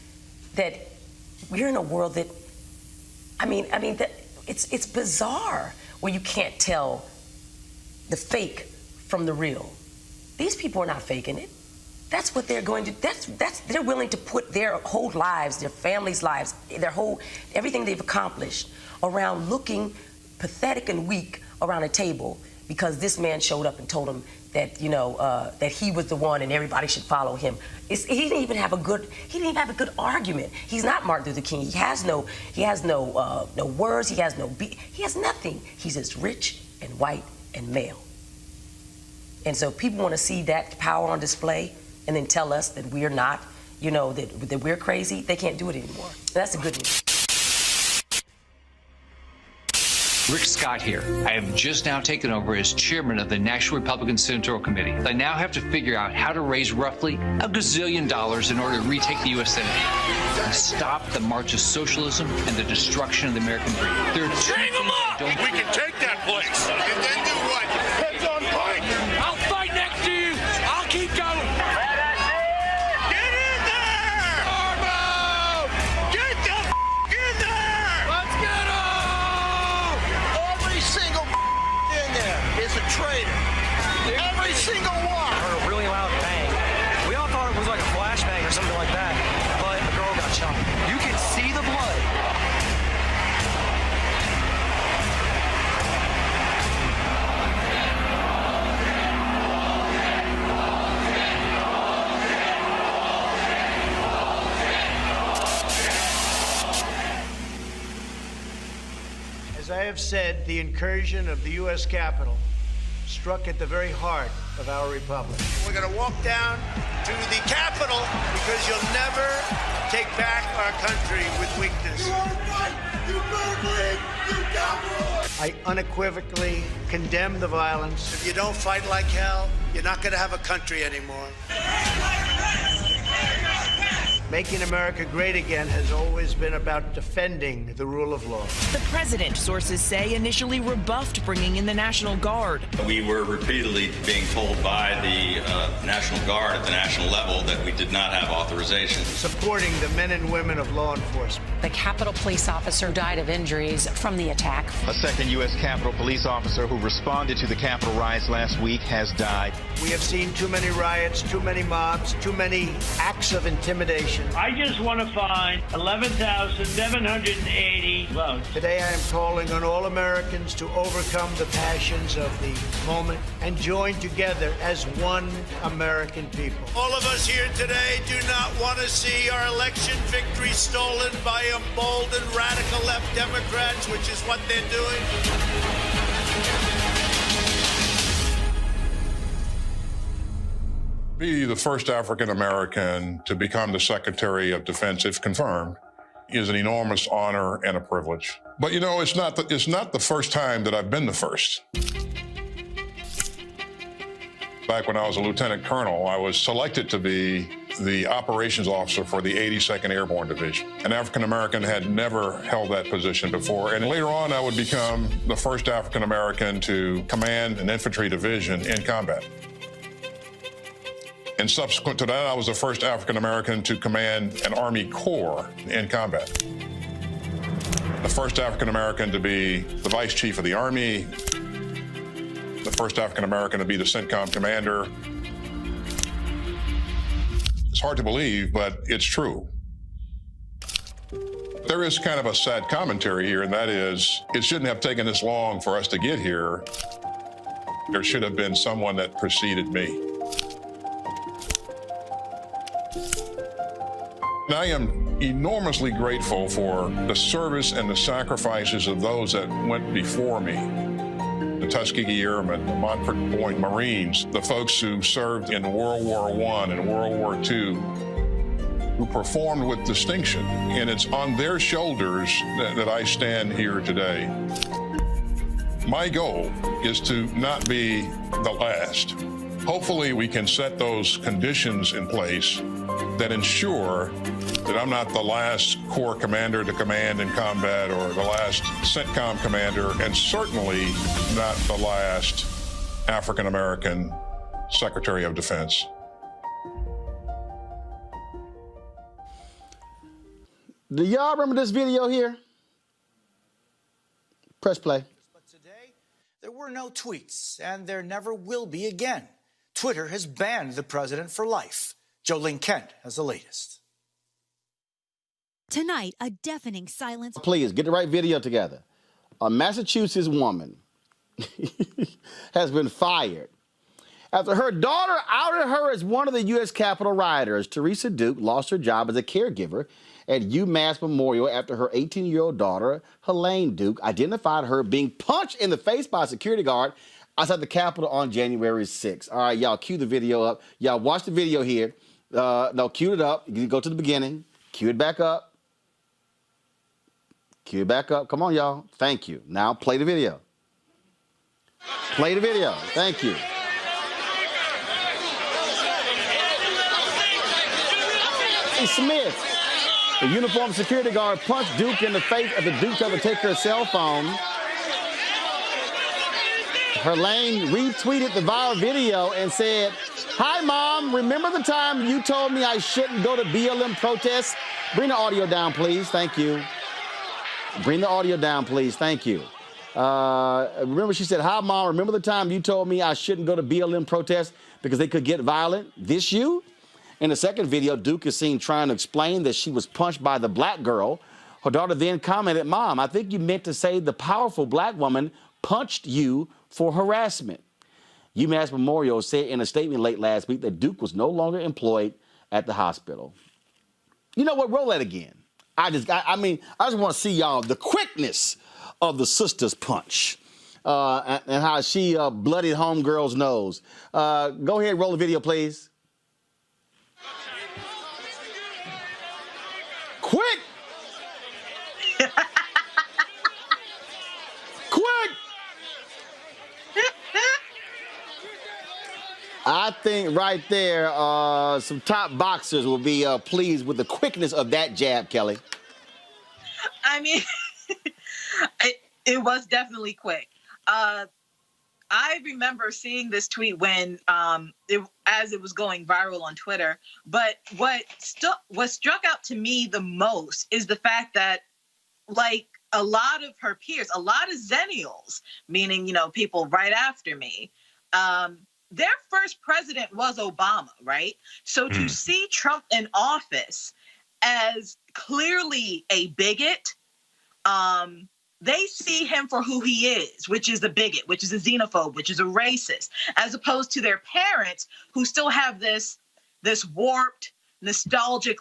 that we're in a world that, it's bizarre where you can't tell the fake from the real. These people are not faking it. That's what they're going to, they're willing to put their whole lives, their families' lives, everything they've accomplished around looking pathetic and weak around a table because this man showed up and told them that, that he was the one and everybody should follow him. He didn't even have a good argument. He's not Martin Luther King. He has no words, he has nothing. He's just rich and white and male. And so people want to see that power on display and then tell us that we're not, that we're crazy. They can't do it anymore. That's the good news.
Rick Scott here. I have just now taken over as chairman of the National Republican Senatorial Committee. I now have to figure out how to raise roughly $1 gazillion in order to retake the U.S. Senate and stop the march of socialism and the destruction of the American dream. There are two
Hang them up! We can take that place. And then do what? Heads on pike. I'll fight next to you. I'll keep going. Get in there! Armo! Get the in there! Let's get him! Every single in there is a traitor. Every single one.
I heard a really loud bang. We all thought it was like a flashbang or something like that, but a girl got shot. You can see the blood.
As I have said, the incursion of the U.S. Capitol struck at the very heart of our republic.
We're going to walk down to the Capitol because you'll never take back our country with weakness. You are right, you murdering, you coward!
I unequivocally condemn the violence.
If you don't fight like hell, you're not going to have a country anymore.
Making America great again has always been about defending the rule of law.
The president, sources say, initially rebuffed bringing in the National Guard.
We were repeatedly being told by the National Guard at the national level that we did not have authorization.
Supporting the men and women of law enforcement.
The Capitol police officer died of injuries from the attack.
A second U.S. Capitol police officer who responded to the Capitol riots last week has died.
We have seen too many riots, too many mobs, too many acts of intimidation.
I just want to find 11,780 votes.
Today I am calling on all Americans to overcome the passions of the moment and join together as one American people.
All of us here today do not want to see our election victory stolen by emboldened radical left Democrats, which is what they're doing.
Be the first African American to become the Secretary of Defense, if confirmed, is an enormous honor and a privilege. But it's not the first time that I've been the first. Back when I was a lieutenant colonel, I was selected to be the operations officer for the 82nd Airborne Division. An African American had never held that position before. And later on, I would become the first African American to command an infantry division in combat. And subsequent to that, I was the first African-American to command an Army Corps in combat. The first African-American to be the Vice Chief of the Army, the first African-American to be the CENTCOM commander. It's hard to believe, but it's true. There is kind of a sad commentary here, and that is, it shouldn't have taken this long for us to get here. There should have been someone that preceded me. And I am enormously grateful for the service and the sacrifices of those that went before me. The Tuskegee Airmen, the Montford Point Marines, the folks who served in World War I and World War II, who performed with distinction. And it's on their shoulders that I stand here today. My goal is to not be the last. Hopefully we can set those conditions in place that ensure that I'm not the last Corps commander to command in combat or the last CENTCOM commander, and certainly not the last African-American Secretary of Defense.
Do y'all remember this video here? Press play.
But today, there were no tweets, and there never will be again. Twitter has banned the president for life. Jolene Kent has the latest.
Tonight, a deafening silence.
Please, get the right video together. A Massachusetts woman has been fired after her daughter outed her as one of the U.S. Capitol rioters. Teresa Duke lost her job as a caregiver at UMass Memorial after her 18-year-old daughter, Helene Duke, identified her being punched in the face by a security guard outside the Capitol on January 6th. All right, y'all, cue the video up. Y'all watch the video here. No, cue it up. You can go to the beginning. Cue it back up. Cue it back up. Come on, y'all. Thank you. Now play the video. Play the video. Thank you. Hey, Smith. The uniformed security guard punched Duke in the face after Duke tried to take her cell phone. Helene retweeted the viral video and said, "Hi, Mom. Remember the time you told me I shouldn't go to BLM protests?" Bring the audio down, please. Thank you. Bring the audio down, please. Thank you. Remember, she said, "Hi, Mom. Remember the time you told me I shouldn't go to BLM protests because they could get violent? This you?" In the second video, Duke is seen trying to explain that she was punched by the black girl. Her daughter then commented, "Mom, I think you meant to say the powerful black woman punched you for harassment." UMass Memorial said in a statement late last week that Duke was no longer employed at the hospital. You know what? Roll that again. I just want to see y'all the quickness of the sister's punch and how she bloodied homegirl's nose. Go ahead, roll the video, please. Quick! Quick! I think right there, some top boxers will be pleased with the quickness of that jab, Kelly.
I mean, it was definitely quick. I remember seeing this tweet when as it was going viral on Twitter. But what struck out to me the most is the fact that, like, a lot of her peers, a lot of Zennials, meaning, you know, people right after me, their first president was Obama, right? So to see Trump in office as clearly a bigot, they see him for who he is, which is a bigot, which is a xenophobe, which is a racist, as opposed to their parents who still have this warped, nostalgic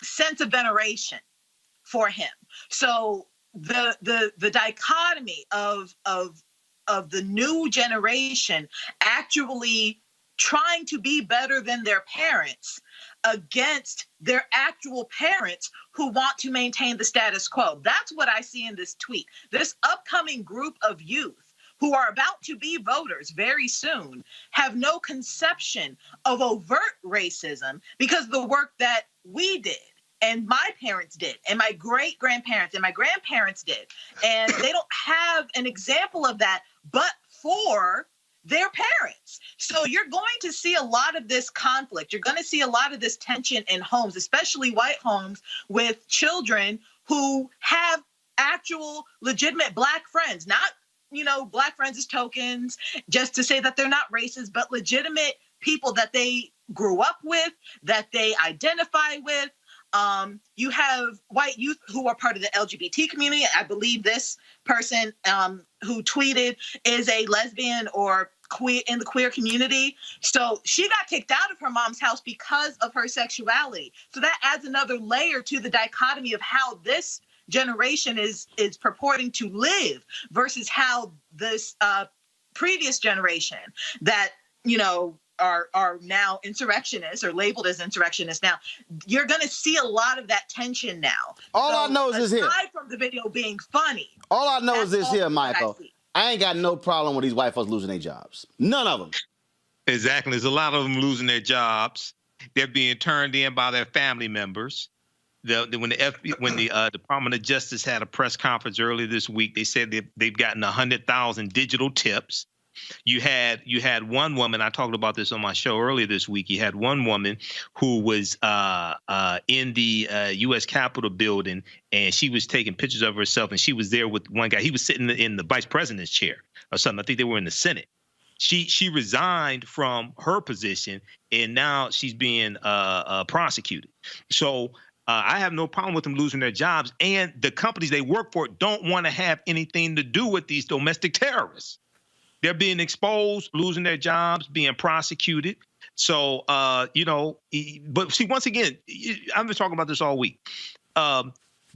sense of veneration for him. So the dichotomy of the new generation actually trying to be better than their parents against their actual parents who want to maintain the status quo. That's what I see in this tweet. This upcoming group of youth who are about to be voters very soon have no conception of overt racism because of the work that we did and my parents did and my great-grandparents and my grandparents did. And they don't have an example of that but for their parents. So you're going to see a lot of this conflict. You're going to see a lot of this tension in homes, especially white homes with children who have actual legitimate Black friends, not, you know, Black friends as tokens, just to say that they're not racist, but legitimate people that they grew up with, that they identify with. You have white youth who are part of the LGBT community. I believe this person who tweeted is a lesbian or in the queer community. So she got kicked out of her mom's house because of her sexuality. So that adds another layer to the dichotomy of how this generation is purporting to live versus how this previous generation that, you know, are now insurrectionists or labeled as insurrectionists now. You're going to see a lot of that tension now.
All I know is this here.
Aside from the video being funny.
All I know is this here, Michael. I ain't got no problem with these white folks losing their jobs. None of them.
Exactly. There's a lot of them losing their jobs. They're being turned in by their family members. When the Department of Justice had a press conference earlier this week, they said they've gotten 100,000 digital tips. You had one woman, I talked about this on my show earlier this week. You had one woman who was in the U.S. Capitol building, and she was taking pictures of herself, and she was there with one guy. He was sitting in the vice president's chair or something. I think they were in the Senate. She resigned from her position, and now she's being prosecuted. So I have no problem with them losing their jobs, and the companies they work for don't want to have anything to do with these domestic terrorists. They're being exposed, losing their jobs, being prosecuted. So, you know, but see, once again, I've been talking about this all week.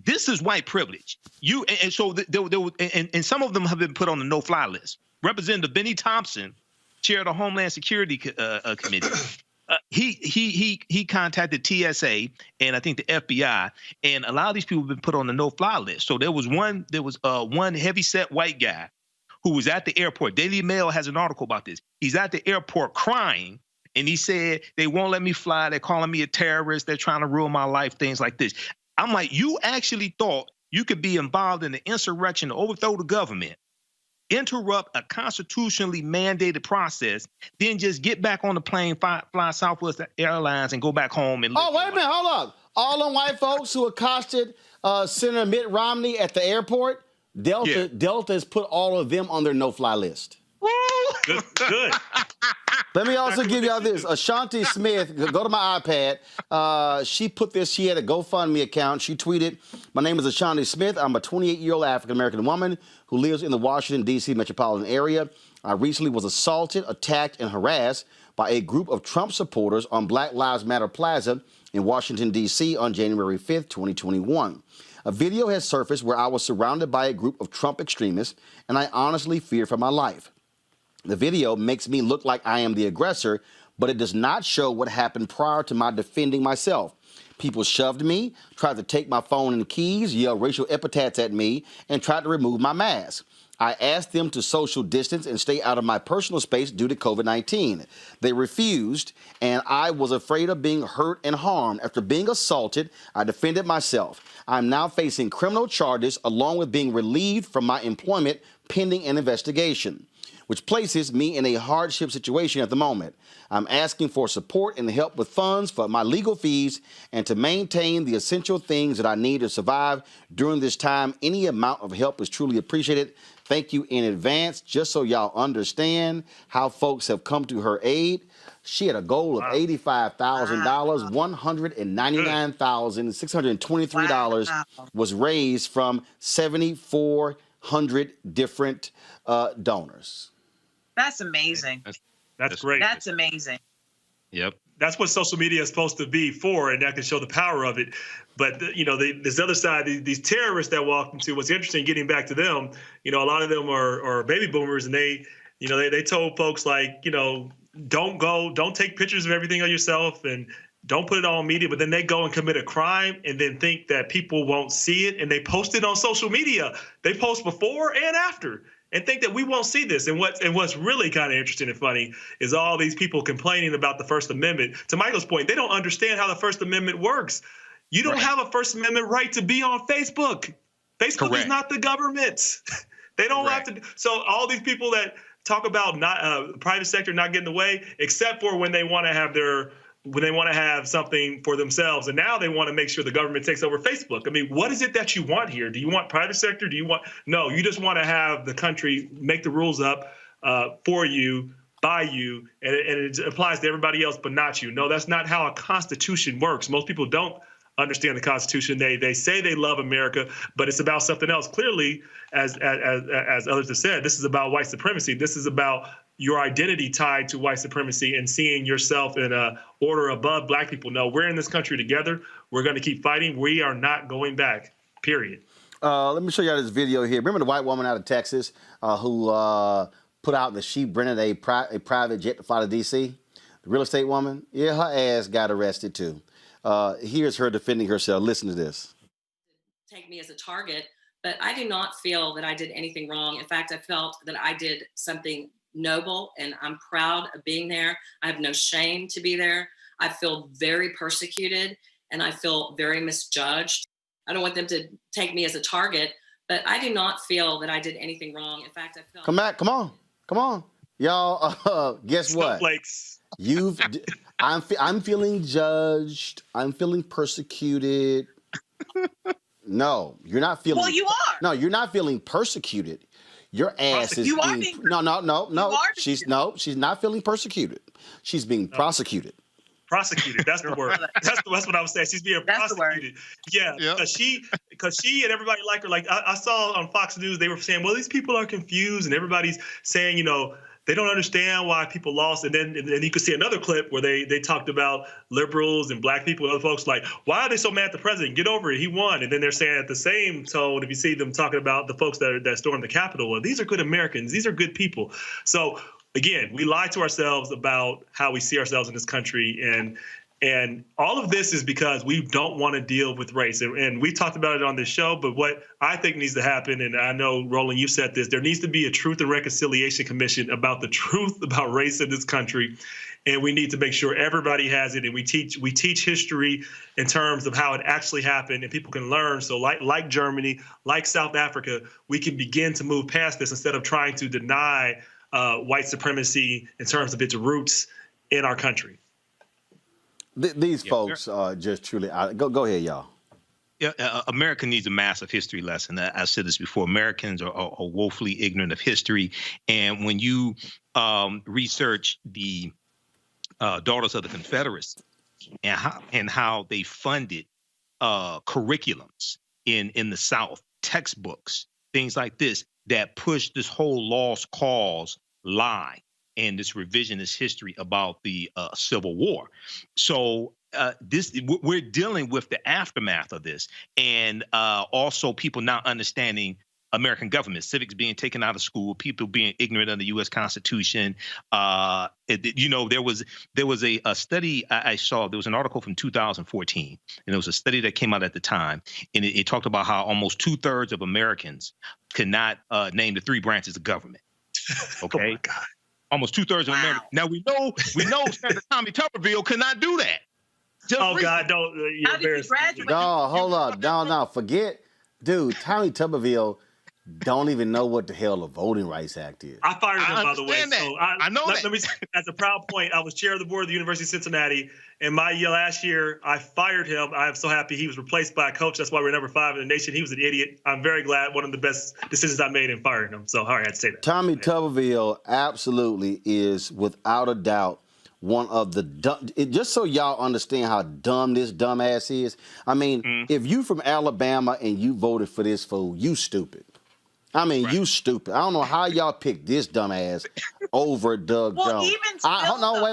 This is white privilege. And some of them have been put on the no-fly list. Representative Benny Thompson, chair of the Homeland Security Committee, he contacted TSA and I think the FBI, and a lot of these people have been put on the no-fly list. So there was one heavy-set white guy who was at the airport. Daily Mail has an article about this. He's at the airport crying, and he said, they won't let me fly. They're calling me a terrorist. They're trying to ruin my life, things like this. I'm like, you actually thought you could be involved in the insurrection to overthrow the government, interrupt a constitutionally mandated process, then just get back on the plane, fly Southwest Airlines, and go back home and live.
Oh, wait a minute, hold up. All them white folks who accosted Senator Mitt Romney at the airport, Delta has put all of them on their no-fly list.
Good.
Let me also give y'all this. Ashanti Smith, go to my iPad. She put this, she had a GoFundMe account. She tweeted, "My name is Ashanti Smith. I'm a 28-year-old African-American woman who lives in the Washington, D.C. metropolitan area. I recently was assaulted, attacked, and harassed by a group of Trump supporters on Black Lives Matter Plaza in Washington, D.C. on January 5th, 2021. A video has surfaced where I was surrounded by a group of Trump extremists, and I honestly fear for my life. The video makes me look like I am the aggressor, but it does not show what happened prior to my defending myself. People shoved me, tried to take my phone and keys, yelled racial epithets at me, and tried to remove my mask. I asked them to social distance and stay out of my personal space due to COVID-19. They refused, and I was afraid of being hurt and harmed. After being assaulted, I defended myself. I'm now facing criminal charges along with being relieved from my employment pending an investigation, which places me in a hardship situation at the moment. I'm asking for support and help with funds for my legal fees and to maintain the essential things that I need to survive during this time. Any amount of help is truly appreciated. Thank you in advance." Just so y'all understand how folks have come to her aid, she had a goal of $85,000. $199,623 was raised from 7,400 different donors.
That's amazing.
That's great.
That's amazing.
Yep.
That's what social media is supposed to be for, and that can show the power of it. But, you know, this other side, these terrorists that walked into, what's interesting, getting back to them, you know, a lot of them are baby boomers, and they told folks like, you know, don't take pictures of everything of yourself and don't put it on media, but then they go and commit a crime and then think that people won't see it, and they post it on social media. They post before and after, and think that we won't see this. And what's really kind of interesting and funny is all these people complaining about the First Amendment. To Michael's point, they don't understand how the First Amendment works. You don't have a First Amendment right to be on Facebook. Facebook is not the government. They don't have to. So all these people that talk about not private sector not getting in the way, except for when they want to have something for themselves. And now they want to make sure the government takes over Facebook. I mean, what is it that you want here? Do you want private sector? No, you just want to have the country make the rules up for you, by you, and it applies to everybody else but not you. No, that's not how a constitution works. Most people don't understand the Constitution. They say they love America, but it's about something else. Clearly, as others have said, this is about white supremacy. This is about your identity tied to white supremacy and seeing yourself in a order above black people. No, we're in this country together. We're going to keep fighting. We are not going back, period.
Let me show you this video here. Remember the white woman out of Texas who put out that she rented a private jet to fly to D.C.? The real estate woman? Yeah, her ass got arrested too. Here's her defending herself. Listen to this.
Take me as a target, but I do not feel that I did anything wrong. In fact, I felt that I did something noble, and I'm proud of being there. I have no shame to be there. I feel very persecuted, and I feel very misjudged. I don't want them to take me as a target, but I do not feel that I did anything wrong. In fact, I felt...
Come on. Y'all, guess what?
Snowflakes.
I'm feeling judged. I'm feeling persecuted. No, you're not feeling...
Well, you are.
No, you're not feeling persecuted. Your ass is being... No. She's not feeling persecuted. She's being prosecuted.
Prosecuted. That's the word. That's what I was saying. She's being prosecuted. Yeah, because she and everybody like her. Like I saw on Fox News, they were saying, well, these people are confused, and everybody's saying, they don't understand why people lost. And then you could see another clip where they talked about liberals and black people and other folks like, why are they so mad at the president? Get over it. He won. And then they're saying at the same tone, if you see them talking about the folks that stormed the Capitol, well, these are good Americans. These are good people. So again, we lie to ourselves about how we see ourselves in this country. And all of this is because we don't want to deal with race. And we talked about it on this show, but what I think needs to happen, and I know, Roland, you said this, there needs to be a Truth and Reconciliation Commission about the truth about race in this country. And we need to make sure everybody has it. And we teach history in terms of how it actually happened, and people can learn. So like Germany, like South Africa, we can begin to move past this instead of trying to deny white supremacy in terms of its roots in our country.
These folks are just truly... Go ahead, y'all.
Yeah, America needs a massive history lesson. I said this before. Americans are woefully ignorant of history. And when you research the Daughters of the Confederacy and how they funded curriculums in the South, textbooks, things like this, that pushed this whole lost cause lie and this revisionist history about the Civil War. So we're dealing with the aftermath of this, and also people not understanding American government, civics being taken out of school, people being ignorant of the U.S. Constitution. There was a study I saw. There was an article from 2014, and there was a study that came out at the time, and it talked about how almost 2/3 of Americans could not name the 3 branches of government. Okay. Oh my God. Almost 2/3 of America. Now we know Senator Tommy Tuberville could not do that.
God, don't.
How did you graduate?
No, hold up. No, forget. Dude, Tommy Tuberville don't even know what the hell the Voting Rights Act is.
I fired him, by the way.
That.
So
I know that.
Let me, as a proud point, I was chair of the board of the University of Cincinnati. And my last year, I fired him. I'm so happy he was replaced by a coach. That's why we're number 5 in the nation. He was an idiot. I'm very glad. One of the best decisions I made in firing him. So, I had to say that.
Tommy Tuberville absolutely is, without a doubt, one of the dumb. Just so y'all understand how dumb this dumbass is. I mean, if you from Alabama and you voted for this fool, you stupid. I mean, you stupid. I don't know how y'all picked this dumbass over Doug Jones.
Even still,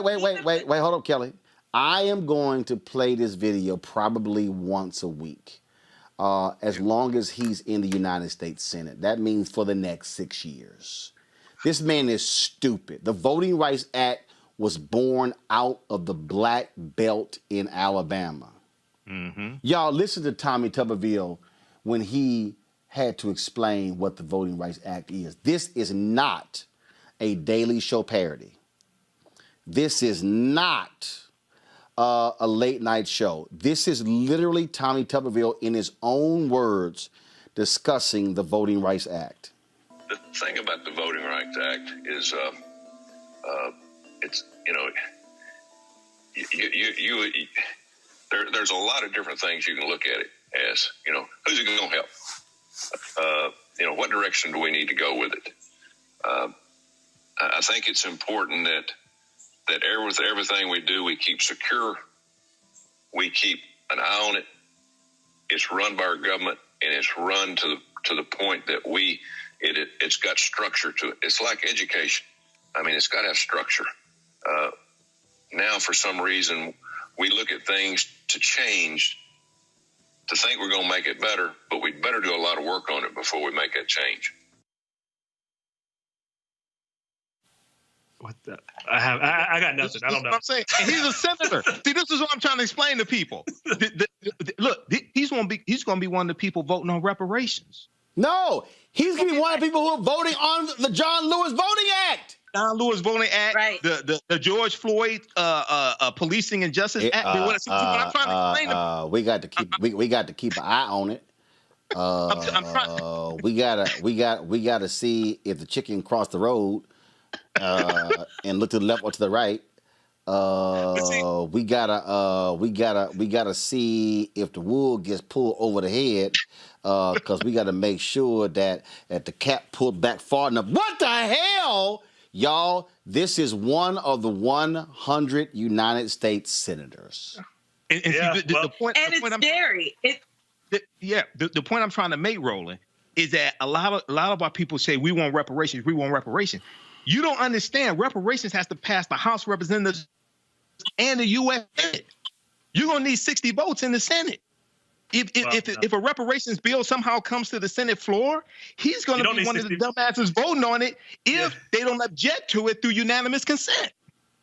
wait. Hold up, Kelly. I am going to play this video probably once a week, as long as he's in the United States Senate. That means for the next 6 years. This man is stupid. The Voting Rights Act was born out of the black belt in Alabama. Y'all listen to Tommy Tuberville when he had to explain what the Voting Rights Act is. This is not a Daily Show parody. This is not a late night show. This is literally Tommy Tuberville in his own words discussing the Voting Rights Act.
The thing about the Voting Rights Act is it's, there's a lot of different things you can look at it as. Who's it going to help? What direction do we need to go with it? I think it's important that with everything we do, we keep secure. We keep an eye on it. It's run by our government, and it's run to the point that it's got structure to it. It's like education. I mean, it's got to have structure. Now, for some reason, we look at things to change, to think we're going to make it better, but we'd better do a lot of work on it before we make that change.
What the? I got nothing. I don't know.
I'm saying, and he's a senator. See, this is what I'm trying to explain to people. Look, he's going to be one of the people voting on reparations.
No, he's going to be one of the people who are voting on the John Lewis Voting Act.
John Lewis Voting Act,
right.
the George Floyd Policing and Justice Act. What I'm trying to explain
we got to keep an eye on it. We gotta see if the chicken crossed the road and look to the left or to the right. We gotta see if the wool gets pulled over the head, because we gotta make sure that the cap pulled back far enough. What the hell, y'all? This is one of the 100 United States senators.
And the point I'm trying to make, Roland, is that a lot of our people say we want reparations. We want reparations. You don't understand. Reparations has to pass the House of Representatives and the U.S. Senate. You're gonna need 60 votes in the Senate. If a reparations bill somehow comes to the Senate floor, he's going to be one of the dumbasses voting on it if they don't object to it through unanimous consent.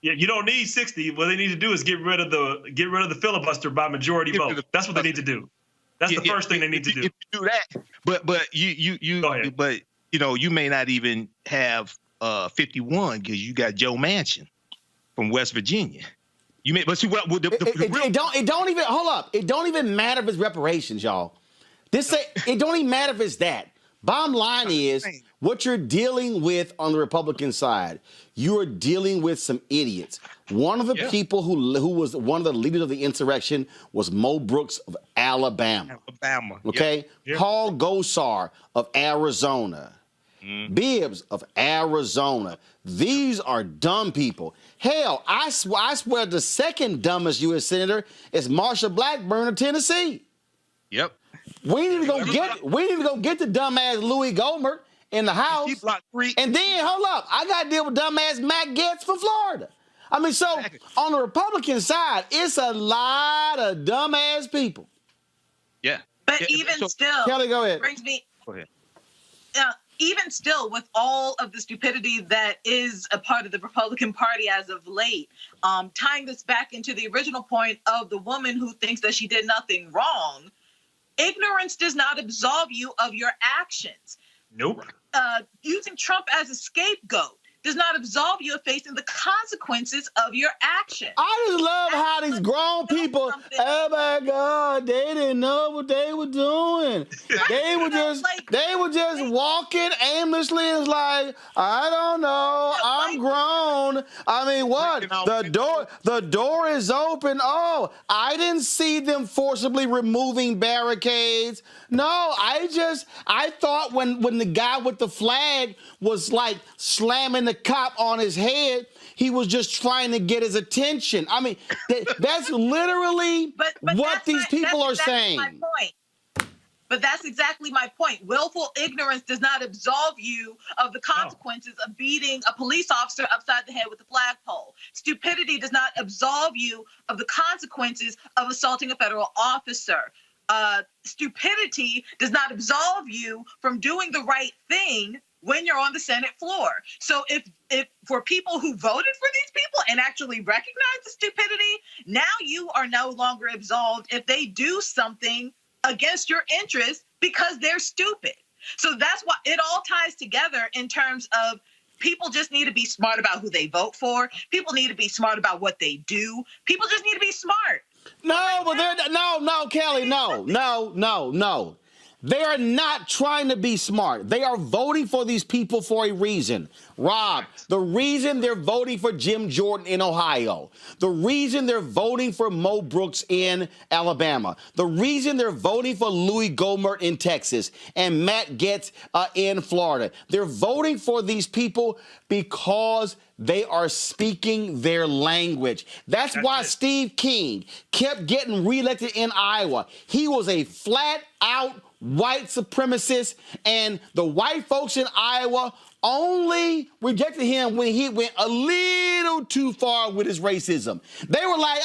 Yeah, you don't need 60. What they need to do is get rid of the filibuster by majority vote. That's what they need to do. That's the first thing they need to do.
If you do that, but you may not even have 51 because you got Joe Manchin from West Virginia. You may, but see what
it don't even hold up. It don't even matter if it's reparations, y'all. It don't even matter if it's that. Bottom line is what you're dealing with on the Republican side. You are dealing with some idiots. One of the people who was one of the leaders of the insurrection was Mo Brooks of Alabama. Okay, Paul Gosar of Arizona. Bibbs of Arizona. These are dumb people. Hell, I swear the second dumbest U.S. senator is Marsha Blackburn of Tennessee.
Yep.
We need to go get the dumbass Louis Gohmert in the House. And then hold up, I got to deal with dumbass Matt Gaetz from Florida. I mean, so on the Republican side, it's a lot of dumbass people.
Yeah.
But even still,
Kelly, go ahead.
Brings me.
Go ahead.
Even still, with all of the stupidity that is a part of the Republican Party as of late, tying this back into the original point of the woman who thinks that she did nothing wrong, ignorance does not absolve you of your actions.
Nope.
Using Trump as a scapegoat does not absolve you of facing the consequences of your actions.
I just love how these grown people, oh my God, they didn't know what they were doing. They were just walking aimlessly. It's like, I don't know, I'm grown. I mean, what? The door is open. Oh, I didn't see them forcibly removing barricades. No, I thought when the guy with the flag was like slamming the cop on his head, he was just trying to get his attention. I mean, that's literally what these people are saying.
My point. But that's exactly my point. Willful ignorance does not absolve you of the consequences of beating a police officer upside the head with a flagpole. Stupidity does not absolve you of the consequences of assaulting a federal officer. Stupidity does not absolve you from doing the right thing when you're on the Senate floor. So if for people who voted for these people and actually recognize the stupidity, now you are no longer absolved if they do something against your interests because they're stupid. So that's why it all ties together in terms of people just need to be smart about who they vote for. People need to be smart about what they do. People just need to be smart.
No, but no, Kelly, no. They are not trying to be smart. They are voting for these people for a reason. Rob, the reason they're voting for Jim Jordan in Ohio, the reason they're voting for Mo Brooks in Alabama, the reason they're voting for Louis Gohmert in Texas and Matt Gaetz in Florida, they're voting for these people because they are speaking their language. That's why Steve King kept getting reelected in Iowa. He was a flat-out white supremacist, and the white folks in Iowa only rejected him when he went a little too far with his racism. They were like,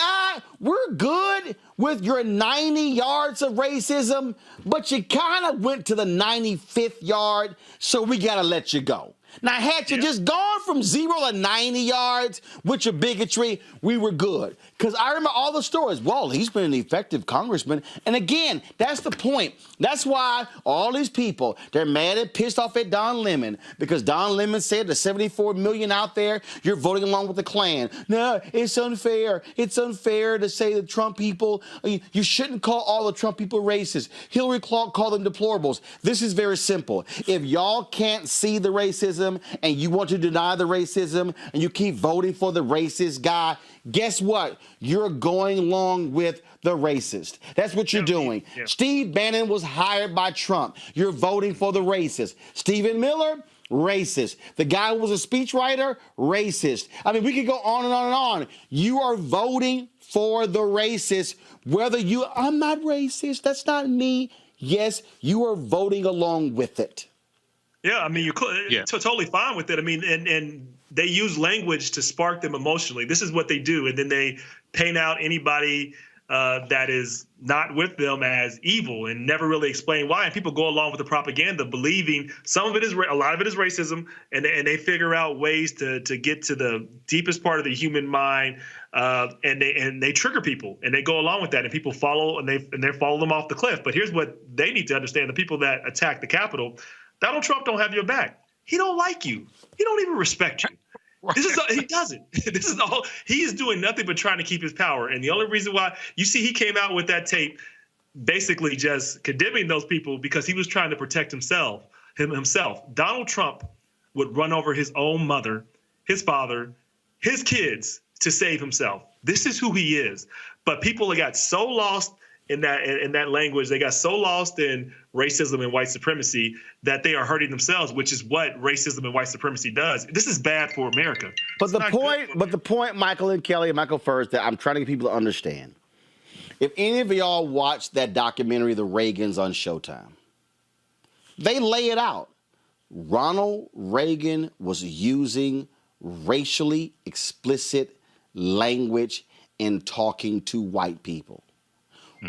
we're good with your 90 yards of racism, but you kind of went to the 95th yard, so we got to let you go. Now, had you just gone from 0 to 90 yards with your bigotry, we were good. Because I remember all the stories. Well, he's been an effective congressman. And again, that's the point. That's why all these people, they're mad and pissed off at Don Lemon because Don Lemon said the 74 million out there, you're voting along with the Klan. No, it's unfair. It's unfair to say the Trump people, you shouldn't call all the Trump people racist. Hillary called them deplorables. This is very simple. If y'all can't see the racism and you want to deny the racism and you keep voting for the racist guy, guess what? You're going along with the racist. That's what you're doing. Yeah. Steve Bannon was hired by Trump. You're voting for the racist. Stephen Miller, racist. The guy who was a speechwriter, racist. I mean, we could go on and on and on. You are voting for the racist, I'm not racist. That's not me. Yes, you are voting along with it.
Yeah, I mean, you're totally fine with it. I mean, and they use language to spark them emotionally. This is what they do. And then they paint out anybody that is not with them as evil and never really explain why. And people go along with the propaganda, believing a lot of it is racism. And they figure out ways to get to the deepest part of the human mind. And they trigger people and they go along with that. And people follow and they follow them off the cliff. But here's what they need to understand. The people that attack the Capitol, Donald Trump don't have your back. He don't like you. He don't even respect you. He doesn't. He is doing nothing but trying to keep his power. And the only reason why you see he came out with that tape, basically just condemning those people because he was trying to protect himself. Donald Trump would run over his own mother, his father, his kids to save himself. This is who he is. But people got so lost in that language, they got so lost in racism and white supremacy that they are hurting themselves, which is what racism and white supremacy does. This is bad for America.
But the point, Michael and Kelly and Michael first, that I'm trying to get people to understand. If any of y'all watched that documentary, The Reagans, on Showtime, they lay it out. Ronald Reagan was using racially explicit language in talking to white people.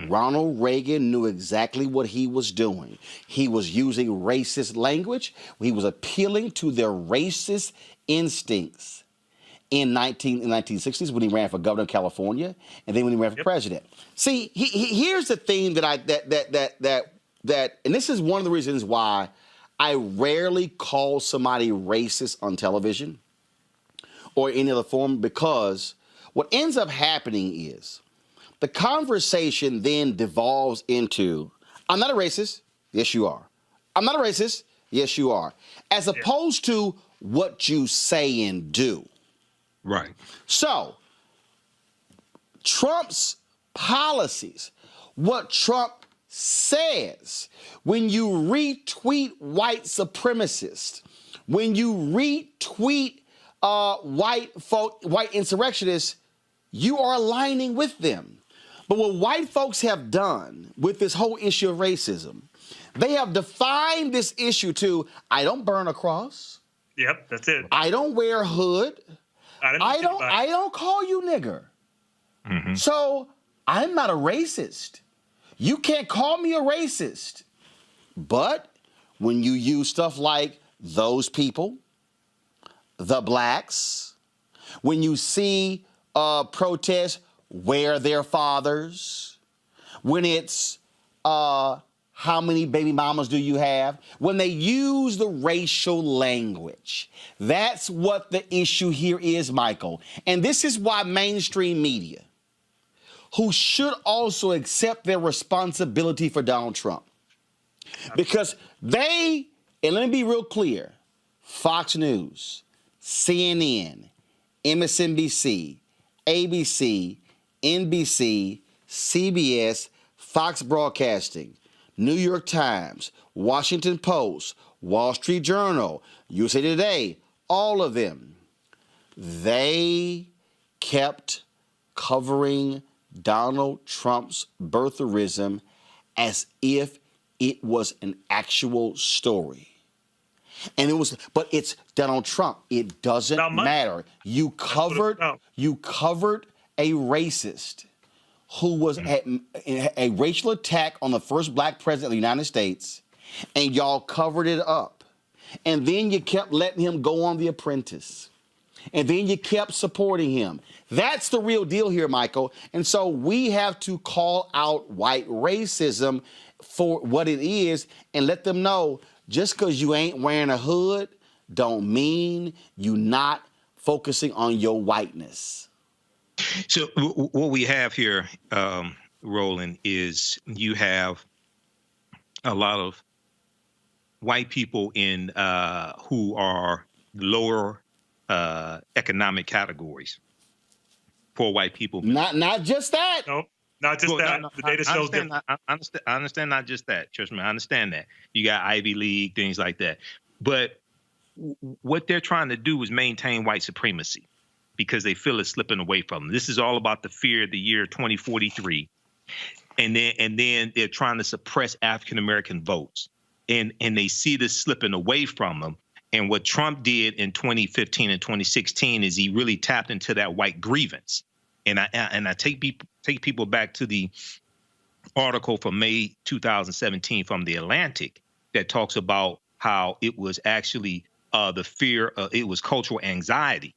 Ronald Reagan knew exactly what he was doing. He was using racist language. He was appealing to their racist instincts in the 1960s when he ran for governor of California, and then when he ran for president. See, here's the thing that and this is one of the reasons why I rarely call somebody racist on television or any other form, because what ends up happening is the conversation then devolves into, I'm not a racist. Yes, you are. I'm not a racist. Yes, you are. As opposed to what you say and do.
Right.
So, Trump's policies, what Trump says, when you retweet white supremacists, when you retweet white insurrectionists, you are aligning with them. But what white folks have done with this whole issue of racism, they have defined this issue to, I don't burn a cross.
Yep, that's it.
I don't wear a hood. I don't call you nigger. Mm-hmm. So I'm not a racist. You can't call me a racist. But when you use stuff like those people, the blacks, when you see protests, where their fathers, when it's how many baby mamas do you have, when they use the racial language, that's what the issue here is, Michael. And this is why mainstream media, who should also accept their responsibility for Donald Trump, because they, and let me be real clear, Fox News, CNN, MSNBC, ABC, NBC, CBS, Fox Broadcasting, New York Times, Washington Post, Wall Street Journal, USA Today, all of them, they kept covering Donald Trump's birtherism as if it was an actual story. And it was, but it's Donald Trump. It doesn't matter. You covered a racist who was at a racial attack on the first black president of the United States, and y'all covered it up. And then you kept letting him go on The Apprentice. And then you kept supporting him. That's the real deal here, Michael. And so we have to call out white racism for what it is and let them know just because you ain't wearing a hood don't mean you not focusing on your whiteness.
So what we have here, Roland, is you have a lot of white people in who are lower economic categories. Poor white people.
Not just that.
Nope. Not just that. The data shows different.
I understand not just that, Churchman. I understand that. You got Ivy League, things like that. But what they're trying to do is maintain white supremacy because they feel it's slipping away from them. This is all about the fear of the year 2043. And then they're trying to suppress African-American votes. And they see this slipping away from them. And what Trump did in 2015 and 2016 is he really tapped into that white grievance. And I take people back to the article from May 2017 from The Atlantic that talks about how it was actually the fear it was cultural anxiety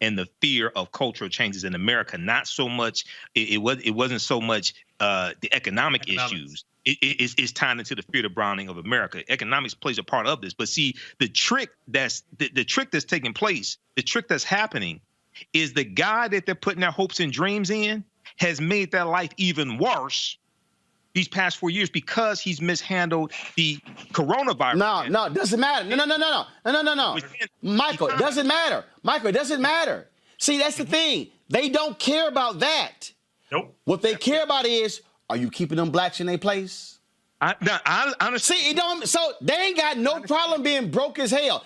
and the fear of cultural changes in America. Not so much it wasn't so much the economic issues. It's tied into the fear of browning of America. Economics plays a part of this, but see the trick that's taking place, the trick that's happening, is the guy that they're putting their hopes and dreams in has made their life even worse these past 4 years because he's mishandled the coronavirus.
No, it doesn't matter. No. Michael, it doesn't matter. Michael, it doesn't matter. See, that's the thing. They don't care about that.
Nope.
What they care about is, are you keeping them blacks in their place?
I understand.
See, it don't. So they ain't got no problem being broke as hell.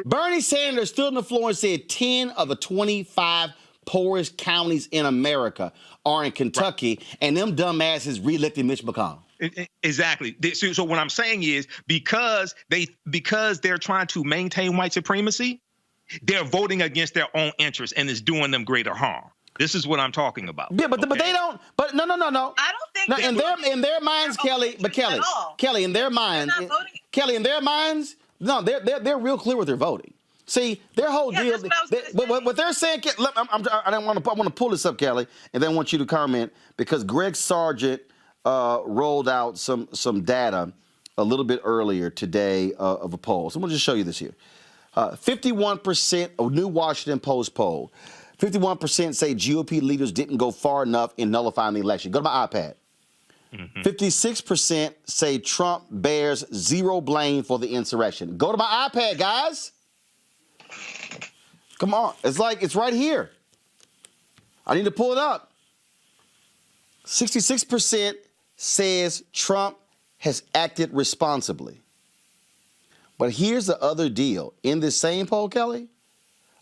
Bernie Sanders stood on the floor and said 10 of the 25 poorest counties in America are in Kentucky, and them dumbasses reelected Mitch McConnell.
Exactly. So what I'm saying is because they're trying to maintain white supremacy, they're voting against their own interests, and it's doing them greater harm. This is what I'm talking about.
Yeah, but they don't. But no.
I don't think
in their minds, Kelly. But Kelly, in their minds, no, they're real clear what they're voting. See, their whole deal. What they're saying, I want to pull this up, Kelly, and then I want you to comment because Greg Sargent rolled out some data a little bit earlier today of a poll. So I'm going to just show you this here. 51% of New Washington Post poll. 51% say GOP leaders didn't go far enough in nullifying the election. Go to my iPad. 56% say Trump bears zero blame for the insurrection. Go to my iPad, guys. Come on. It's right here. I need to pull it up. 66% says Trump has acted responsibly. But here's the other deal. In this same poll, Kelly,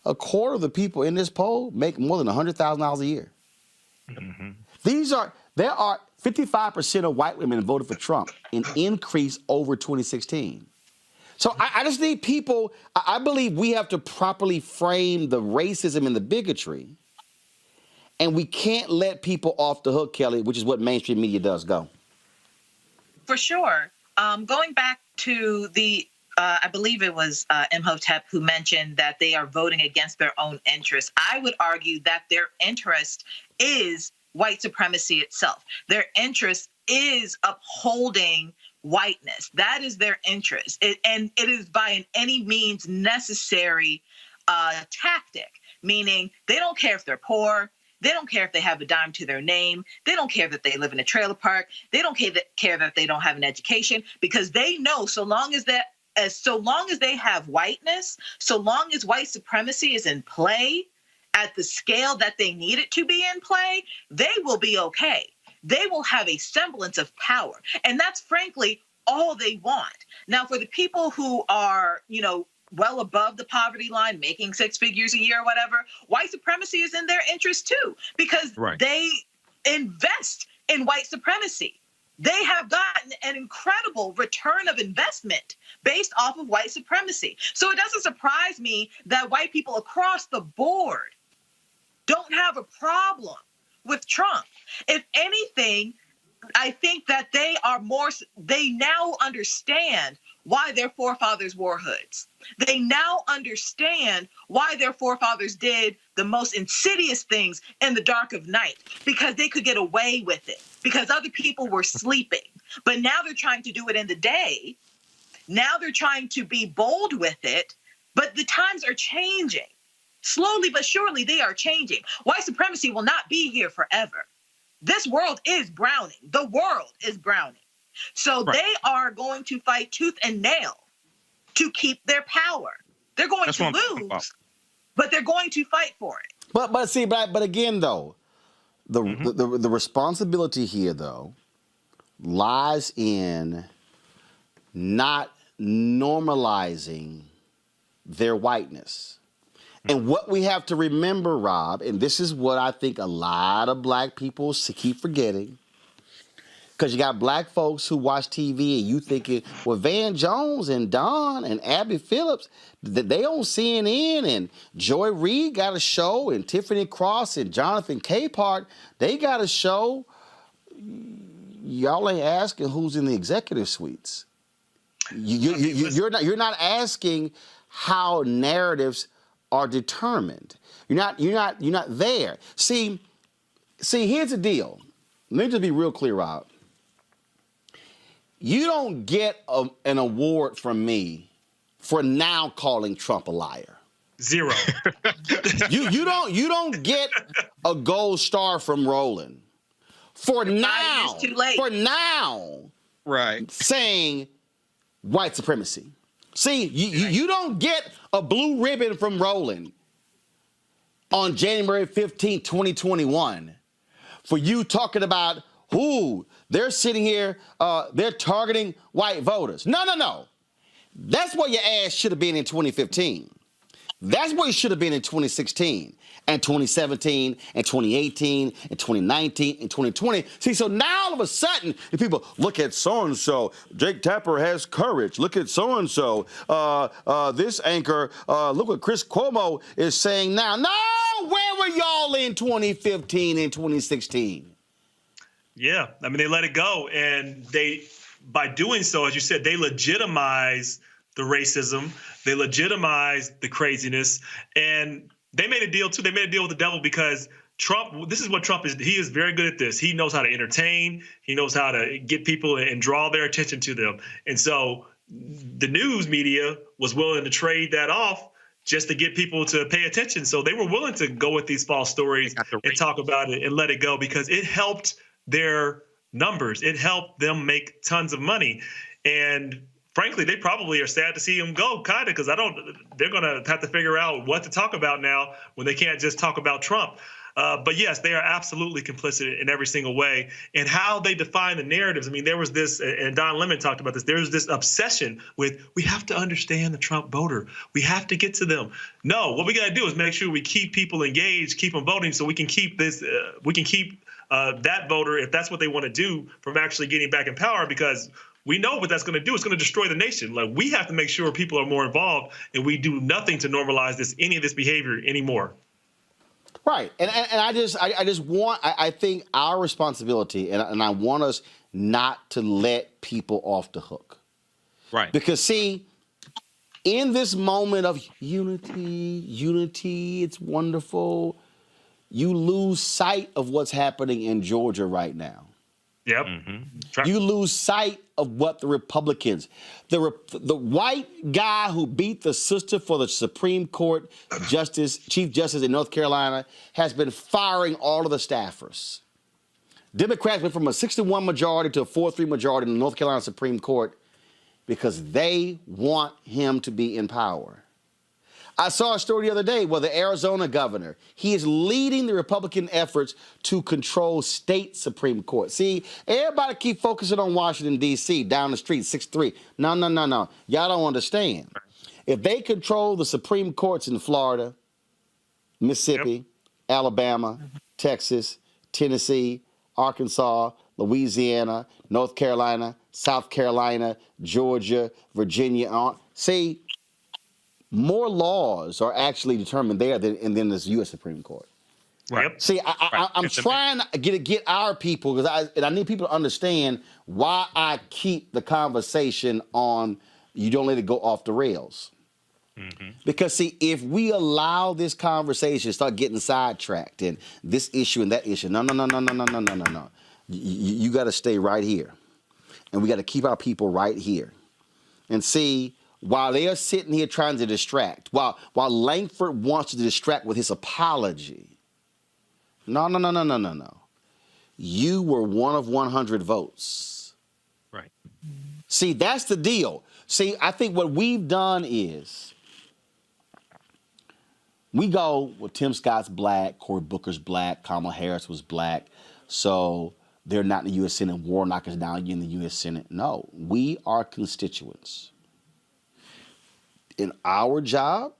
a quarter of the people in this poll make more than $100,000 a year. There are 55% of white women voted for Trump, an increase over 2016. So I just need people, I believe we have to properly frame the racism and the bigotry, and we can't let people off the hook, Kelly, which is what mainstream media does. Go.
For sure. Going back to the I believe it was Imhotep who mentioned that they are voting against their own interests. I would argue that their interest is white supremacy itself. Their interest is upholding whiteness. That is their interest. And it is by any means necessary tactic, meaning they don't care if they're poor. They don't care if they have a dime to their name. They don't care that they live in a trailer park. They don't care that they don't have an education, because they know so long as they have whiteness, so long as white supremacy is in play at the scale that they need it to be in play, they will be okay. They will have a semblance of power. And that's frankly all they want. Now, for the people who are, well above the poverty line, making six figures a year or whatever, white supremacy is in their interest too, because they invest in white supremacy. they have gotten an incredible return of investment based off of white supremacy. So it doesn't surprise me that white people across the board don't have a problem with Trump. If anything, I think that they now understand why their forefathers wore hoods. They now understand why their forefathers did the most insidious things in the dark of night, because they could get away with it, because other people were sleeping. But now they're trying to do it in the day. Now they're trying to be bold with it, but the times are changing. Slowly but surely, they are changing. White supremacy will not be here forever. This world is browning. The world is browning. So they are going to fight tooth and nail to keep their power. They're going to lose, but they're going to fight for it.
But again, though, the responsibility here, though, lies in not normalizing their whiteness. And what we have to remember, Rob, and this is what I think a lot of black people keep forgetting, because you got black folks who watch TV and you thinking, well, Van Jones and Don and Abby Phillips, they on CNN, and Joy Reid got a show, and Tiffany Cross and Jonathan Capehart, they got a show. Y'all ain't asking who's in the executive suites. You're not asking how narratives are determined. You're not there. See, here's the deal. Let me just be real clear, Rob. You don't get an award from me for now calling Trump a liar.
Zero.
you don't get a gold star from Roland for now. For now, right? Saying white supremacy. See, you don't get a blue ribbon from Roland on January 15, 2021 for you talking about who they're sitting here, they're targeting white voters. No. That's where your ass should have been in 2015. That's where you should have been in 2016 and 2017 and 2018 and 2019 and 2020. See, so now all of a sudden, if people look at so-and-so, Jake Tapper has courage. Look at so-and-so, this anchor, look what Chris Cuomo is saying now. No, where were y'all in 2015 and 2016?
Yeah, I mean, they let it go. And by doing so, as you said, they legitimize the racism. They legitimize the craziness. And they made a deal, too. They made a deal with the devil because Trump, this is what Trump is. He is very good at this. He knows how to entertain. He knows how to get people and draw their attention to them. And so the news media was willing to trade that off just to get people to pay attention. So they were willing to go with these false stories and talk about it and let it go because it helped their numbers. It helped them make tons of money. And frankly, they probably are sad to see him go, kind of, because they're going to have to figure out what to talk about now when they can't just talk about Trump. But yes, they are absolutely complicit in every single way. And how they define the narratives. I mean, there was this, and Don Lemon talked about this, there was this obsession with, we have to understand the Trump voter. We have to get to them. No, what we got to do is make sure we keep people engaged, keep them voting so we can keep this, that voter, if that's what they want to do, from actually getting back in power, because we know what that's going to do. It's going to destroy the nation. Like, we have to make sure people are more involved, and we do nothing to normalize any of this behavior anymore.
Right, and I think our responsibility, and I want us not to let people off the hook.
Right.
Because see, in this moment of unity, it's wonderful. You lose sight of what's happening in Georgia right now.
Yep.
Mm-hmm. You lose sight of what the Republicans, the white guy who beat the sister for the Supreme Court Chief Justice in North Carolina, has been firing all of the staffers. Democrats went from a 61 majority to a 4-3 majority in the North Carolina Supreme Court because they want him to be in power. I saw a story the other day where the Arizona governor, he is leading the Republican efforts to control state Supreme Court. See, everybody keep focusing on Washington, D.C., down the street, 6'3". No. Y'all don't understand. If they control the Supreme Courts in Florida, Mississippi, Alabama, Texas, Tennessee, Arkansas, Louisiana, North Carolina, South Carolina, Georgia, Virginia. See, more laws are actually determined there than this U.S. Supreme Court.
Right.
See, I'm trying to get our people, because I need people to understand why I keep the conversation on you don't let it go off the rails. Mm-hmm. Because, see, if we allow this conversation to start getting sidetracked and this issue and that issue, no. You got to stay right here. And we got to keep our people right here. And see, while they are sitting here trying to distract, while Langford wants to distract with his apology, no. You were one of 100 votes.
Right.
See, that's the deal. See, I think what we've done is we go, well, Tim Scott's black, Cory Booker's black, Kamala Harris was black, so they're not in the U.S. Senate. Warnock is now in the U.S. Senate. No, we are constituents. In our job,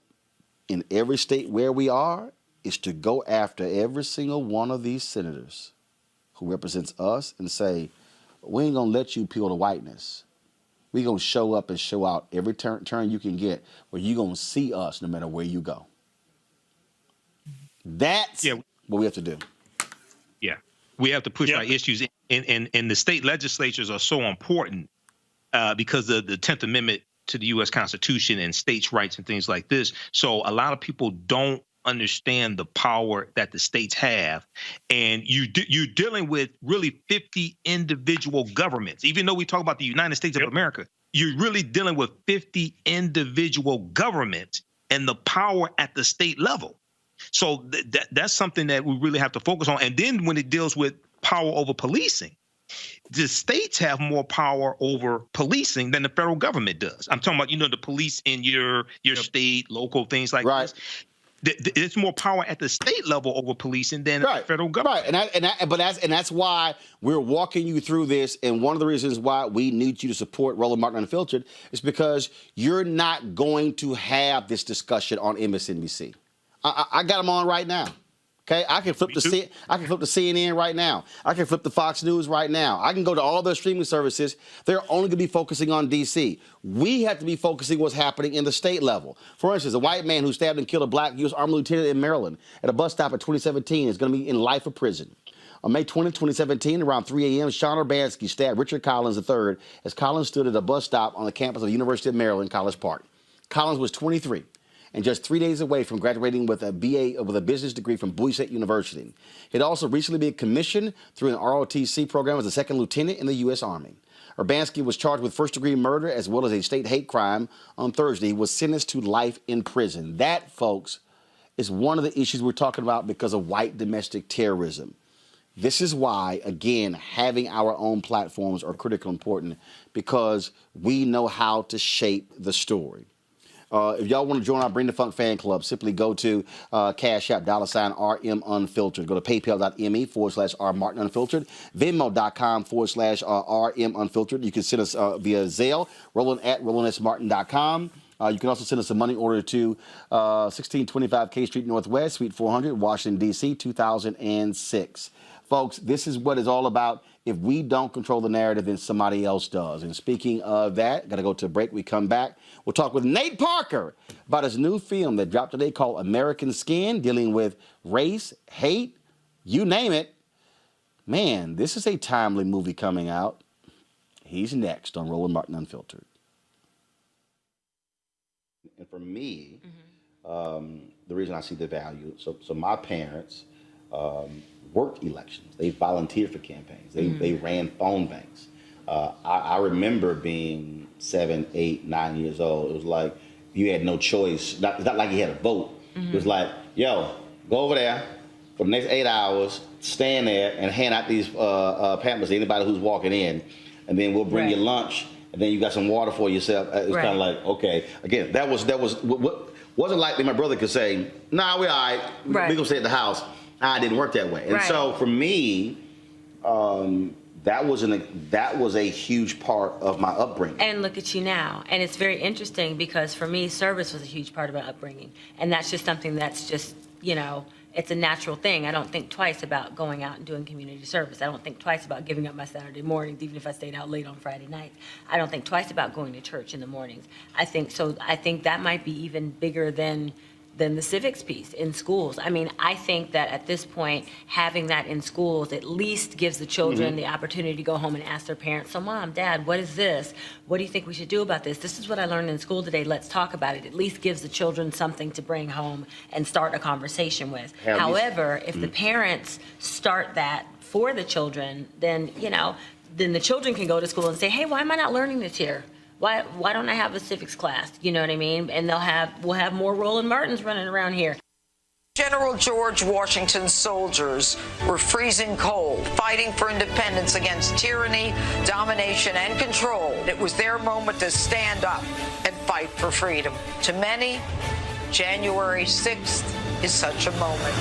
in every state where we are, is to go after every single one of these senators who represents us and say, we ain't gonna let you peel the whiteness. We gonna show up and show out every turn you can get where you gonna see us no matter where you go. That's what we have to do.
Yeah, we have to push our issues, and the state legislatures are so important because of the 10th Amendment to the U.S. Constitution and states' rights and things like this. So a lot of people don't understand the power that the states have, and you're dealing with really 50 individual governments. Even though we talk about the United States of America, you're really dealing with 50 individual governments and the power at the state level. So that's something that we really have to focus on. And then when it deals with power over policing, the states have more power over policing than the federal government does. I'm talking about, the police in your state, local, things like this. There's more power at the state level over policing than the federal government.
Right, and that's why we're walking you through this. And one of the reasons why we need you to support Roland Martin Unfiltered is because you're not going to have this discussion on MSNBC. I got them on right now. Okay, I can flip the CNN right now. I can flip the Fox News right now. I can go to all their streaming services. They're only going to be focusing on D.C. We have to be focusing what's happening in the state level. For instance, a white man who stabbed and killed a black U.S. Army lieutenant in Maryland at a bus stop in 2017 is going to be in life of prison. On May 20, 2017, around 3 a.m., Shauni Urbanski stabbed Richard Collins III as Collins stood at a bus stop on the campus of the University of Maryland, College Park. Collins was 23. And just 3 days away from graduating with a business degree from Bowie State University. He'd also recently been commissioned through an ROTC program as a second lieutenant in the U.S. Army. Urbanski was charged with first-degree murder as well as a state hate crime on Thursday. He was sentenced to life in prison. That, folks, is one of the issues we're talking about because of white domestic terrorism. This is why, again, having our own platforms are critically important, because we know how to shape the story. If y'all want to join our Bring the Funk fan club, simply go to Cash App, $RM Unfiltered. Go to paypal.me/R Martin Unfiltered, Venmo.com/RM Unfiltered. You can send us via Zelle, Roland@RolandSMartin.com. You can also send us a money order to 1625 K Street Northwest, Suite 400, Washington, D.C., 2006. Folks, this is what it's all about. If we don't control the narrative, then somebody else does. And speaking of that, got to go to a break. We come back. We'll talk with Nate Parker about his new film that dropped today called American Skin, dealing with race, hate, you name it. Man, this is a timely movie coming out. He's next on Roland Martin Unfiltered. And for me, the reason I see the value, so my parents worked elections. They volunteered for campaigns. They ran phone banks. I remember being 7, 8, 9 years old. It was like you had no choice. It's not like you had a vote. It was like, yo, go over there for the next 8 hours, stand there and hand out these pamphlets to anybody who's walking in, and then we'll bring you lunch, and then you got some water for yourself. It was kind of like, okay. Again, that was what wasn't like my brother could say, nah, we're all right. We're going to stay at the house. It didn't work that way. And so for me, that was a huge part of my upbringing.
And look at you now. And it's very interesting because for me, service was a huge part of my upbringing. And that's just something that's just, it's a natural thing. I don't think twice about going out and doing community service. I don't think twice about giving up my Saturday mornings, even if I stayed out late on Friday nights. I don't think twice about going to church in the mornings. I think that might be even bigger than the civics piece in schools. I mean, I think that at this point, having that in schools at least gives the children the opportunity to go home and ask their parents, so Mom, Dad, what is this? What do you think we should do about this? This is what I learned in school today. Let's talk about it. At least gives the children something to bring home and start a conversation with. However, if the parents start that for the children, then the children can go to school and say, hey, why am I not learning this here? Why don't I have a civics class? You know what I mean? And we'll have more Roland Martins running around here.
General George Washington's soldiers were freezing cold, fighting for independence against tyranny, domination, and control. It was their moment to stand up and fight for freedom. To many, January 6th is such a moment.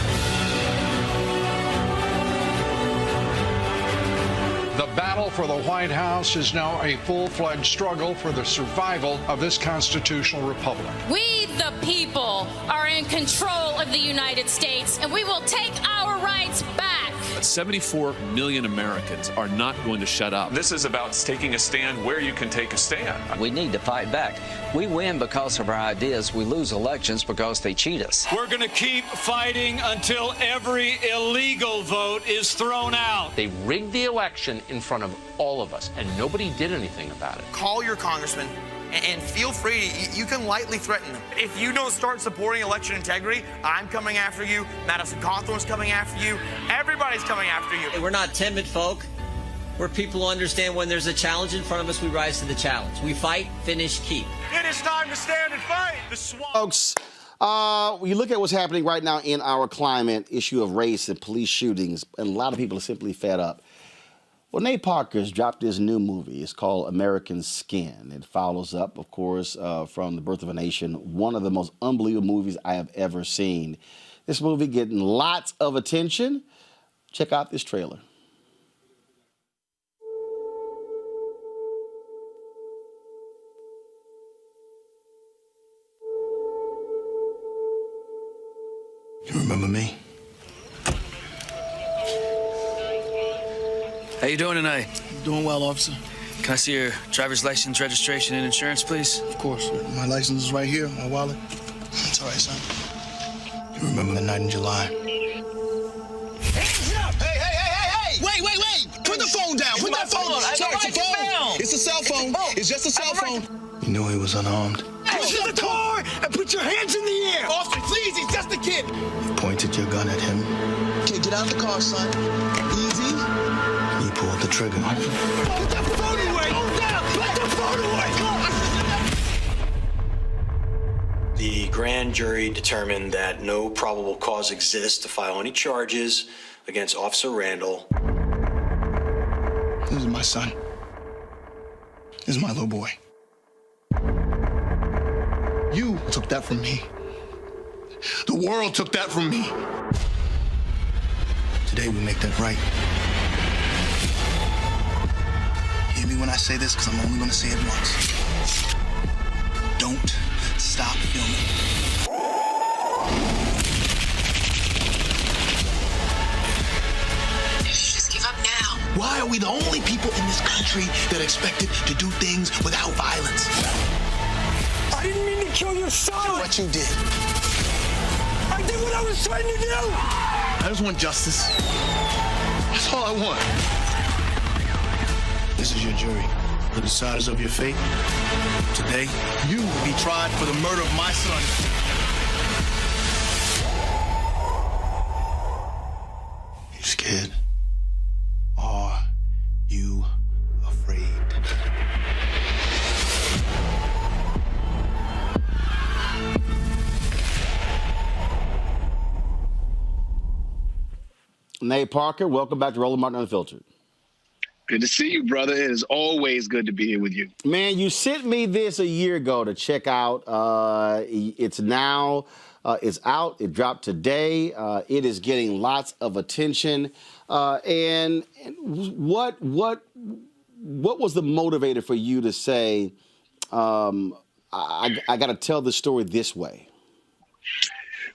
The battle for the White House is now a full-fledged struggle for the survival of this constitutional republic.
We, the people, are in control of the United States, and we will take our rights back.
74 million Americans are not going to shut up.
This is about taking a stand where you can take a stand.
We need to fight back. We win because of our ideas. We lose elections because they cheat us.
We're going to keep fighting until every illegal vote is thrown out.
They rigged the election in front of all of us, and nobody did anything about it.
Call your congressman and feel free. You can lightly threaten them. If you don't start supporting election integrity, I'm coming after you. Madison Cawthorn's coming after you. Everybody's coming after you.
Hey, we're not timid folk. We're people who understand when there's a challenge in front of us, we rise to the challenge. We fight, finish, keep.
It is time to stand and fight. The swamp.
Folks, you look at what's happening right now in our climate, issue of race and police shootings, and a lot of people are simply fed up. Well, Nate Parker's dropped this new movie. It's called American Skin. It follows up, of course, from The Birth of a Nation, one of the most unbelievable movies I have ever seen. This movie getting lots of attention. Check out this trailer.
You remember me?
How you doing tonight?
Doing well, officer.
Can I see your driver's license, registration, and insurance, please?
Of course. My license is right here, my wallet. It's all right, son. You remember the night in July?
Hands up! Hey! Wait! Put the phone down! Put that phone down! Sorry, it's a phone! It's a cell phone! It's just a cell phone!
You knew he was unarmed.
Get to the car and put your hands in the air! Officer, please, he's just a kid!
You pointed your gun at him.
Okay, get out of the car, son. Easy.
You pulled the trigger.
Put that phone away! Put the phone away!
The grand jury determined that no probable cause exists to file any charges against Officer Randall.
This is my son. This is my little boy. You took that from me. The world took that from me. Today we make that right. Hear me when I say this, because I'm only going to say it once. Don't stop filming.
You should just give up now. Why are we the only people in this country that are expected to do things without violence? I didn't mean to kill your son. What you did. I did what I was trying to do.
I just want justice. That's all I want. This is your jury. The deciders of your fate. Today, you will be tried for the murder of my son. You scared? Are you afraid?
Nate Parker, welcome back to Roland Martin Unfiltered.
Good to see you, brother. It is always good to be here with you.
Man, you sent me this a year ago to check out. It's now, it's out. It dropped today. It is getting lots of attention. And what was the motivator for you to say, I got to tell the story this way?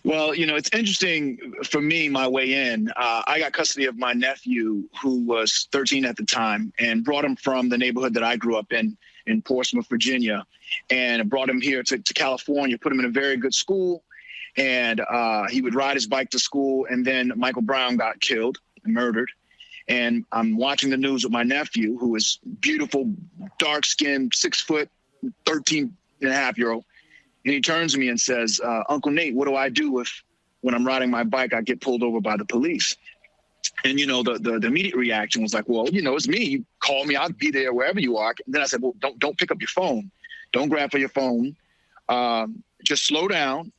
Well, it's interesting for me, my way in. I got custody of my nephew, who was 13 at the time, and brought him from the neighborhood that I grew up in Portsmouth, Virginia, and brought him here to California, put him in a very good school. And he would ride his bike to school. And then Michael Brown got killed and murdered. And I'm watching the news with my nephew, who is beautiful, dark skinned, 6 foot, 13-and-a-half-year-old. And he turns to me and says, Uncle Nate, what do I do if when I'm riding my bike, I get pulled over by the police? And, the immediate reaction was like, well, it's me. You call me, I'll be there wherever you are. And then I said, well, don't pick up your phone. Don't grab for your phone. Just slow down.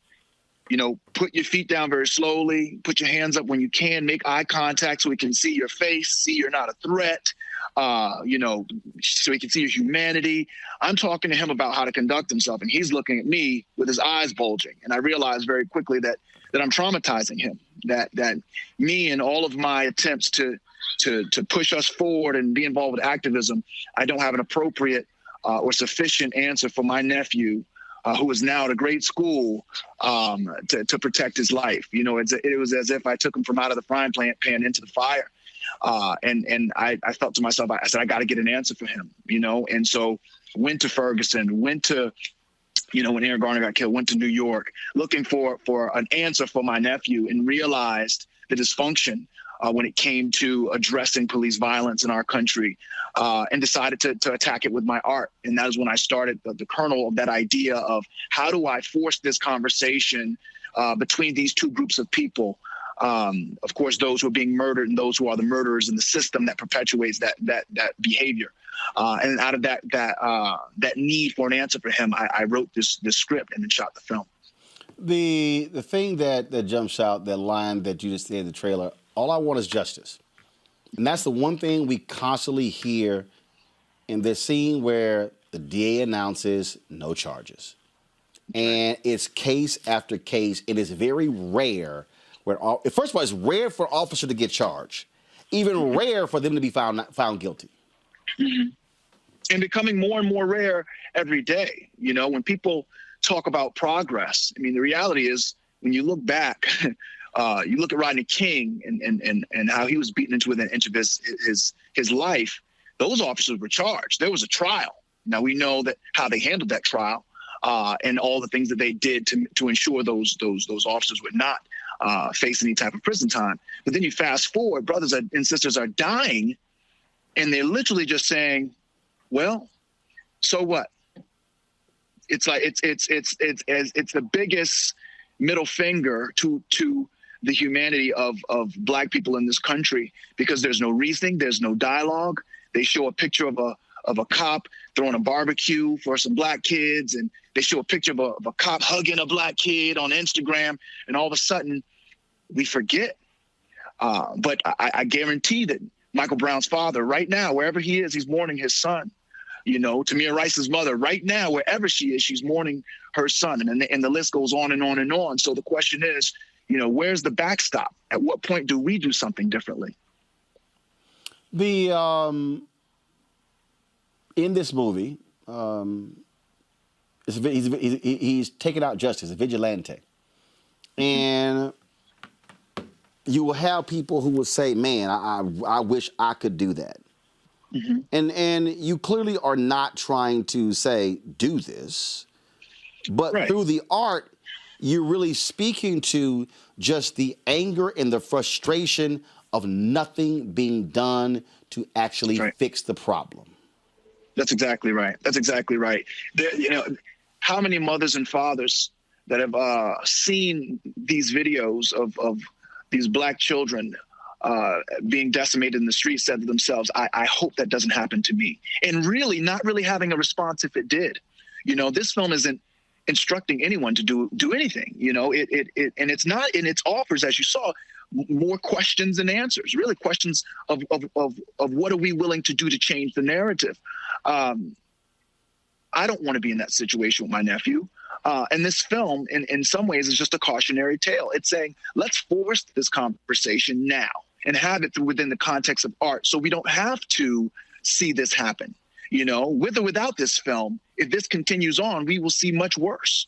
Put your feet down very slowly. Put your hands up when you can. Make eye contact so we can see your face, see you're not a threat, so he can see your humanity. I'm talking to him about how to conduct himself, and he's looking at me with his eyes bulging. And I realized very quickly that I'm traumatizing him, that me and all of my attempts to push us forward and be involved with activism, I don't have an appropriate or sufficient answer for my nephew, who is now at a great school, to protect his life. It was as if I took him from out of the frying pan into the fire. And I thought to myself, I said, I got to get an answer for him, and so went to Ferguson, went to, when Aaron Garner got killed, went to New York looking for an answer for my nephew, and realized the dysfunction when it came to addressing police violence in our country, and decided to attack it with my art. And that is when I started the kernel of that idea of how do I force this conversation between these two groups of people. Of course, those who are being murdered and those who are the murderers in the system that perpetuates that behavior. And out of that need for an answer for him, I wrote this script and then shot the film.
The thing that jumps out, that line that you just said in the trailer, all I want is justice. And that's the one thing we constantly hear in this scene where the DA announces no charges. And it's case after case. It is very rare. First of all, it's rare for an officer to get charged. Even rare for them to be found guilty.
And becoming more and more rare every day. When people talk about progress, the reality is when you look back, you look at Rodney King and how he was beaten into within an inch of his life. Those officers were charged. There was a trial. Now we know that how they handled that trial and all the things that they did to ensure those officers would not face any type of prison time. But then you fast forward, brothers and sisters are dying, and they're literally just saying, "Well, so what?" It's like it's the biggest middle finger to the humanity of Black people in this country, because there's no reasoning, there's no dialogue. They show a picture of a cop throwing a barbecue for some Black kids, and they show a picture of a cop hugging a Black kid on Instagram, and all of a sudden we forget. But I guarantee that Michael Brown's father right now, wherever he is, he's mourning his son. Tamir Rice's mother right now, wherever she is, she's mourning her son. And the list goes on and on and on. So the question is, where's the backstop? At what point do we do something differently?
In this movie, he's taking out justice, a vigilante. And you will have people who will say, man, I wish I could do that. Mm-hmm. And you clearly are not trying to say, do this. But right. Through the art, you're really speaking to just the anger and the frustration of nothing being done to actually fix the problem.
That's exactly right. That's exactly right. How many mothers and fathers that have seen these videos of these Black children being decimated in the streets said to themselves, I hope that doesn't happen to me. And really not really having a response if it did. This film isn't instructing anyone to do anything. And it's not in its offers, as you saw, more questions than answers, really questions of what are we willing to do to change the narrative. I don't want to be in that situation with my nephew. And this film, in some ways, is just a cautionary tale. It's saying, let's force this conversation now and have it within the context of art, so we don't have to see this happen. With or without this film, if this continues on, we will see much worse.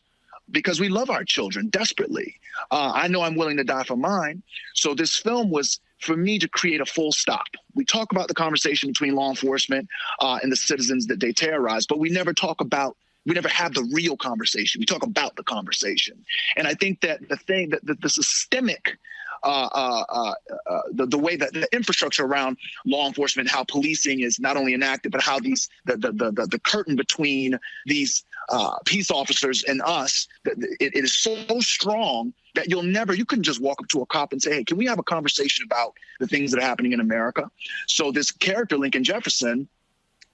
because we love our children desperately. I know I'm willing to die for mine. So this film was for me to create a full stop. We talk about the conversation between law enforcement and the citizens that they terrorize, but we never have the real conversation. We talk about the conversation. And I think that the systemic, the way that the infrastructure around law enforcement, how policing is not only enacted, but how the curtain between these peace officers and us, it is so strong that you couldn't just walk up to a cop and say, hey, can we have a conversation about the things that are happening in America? So this character, Lincoln Jefferson,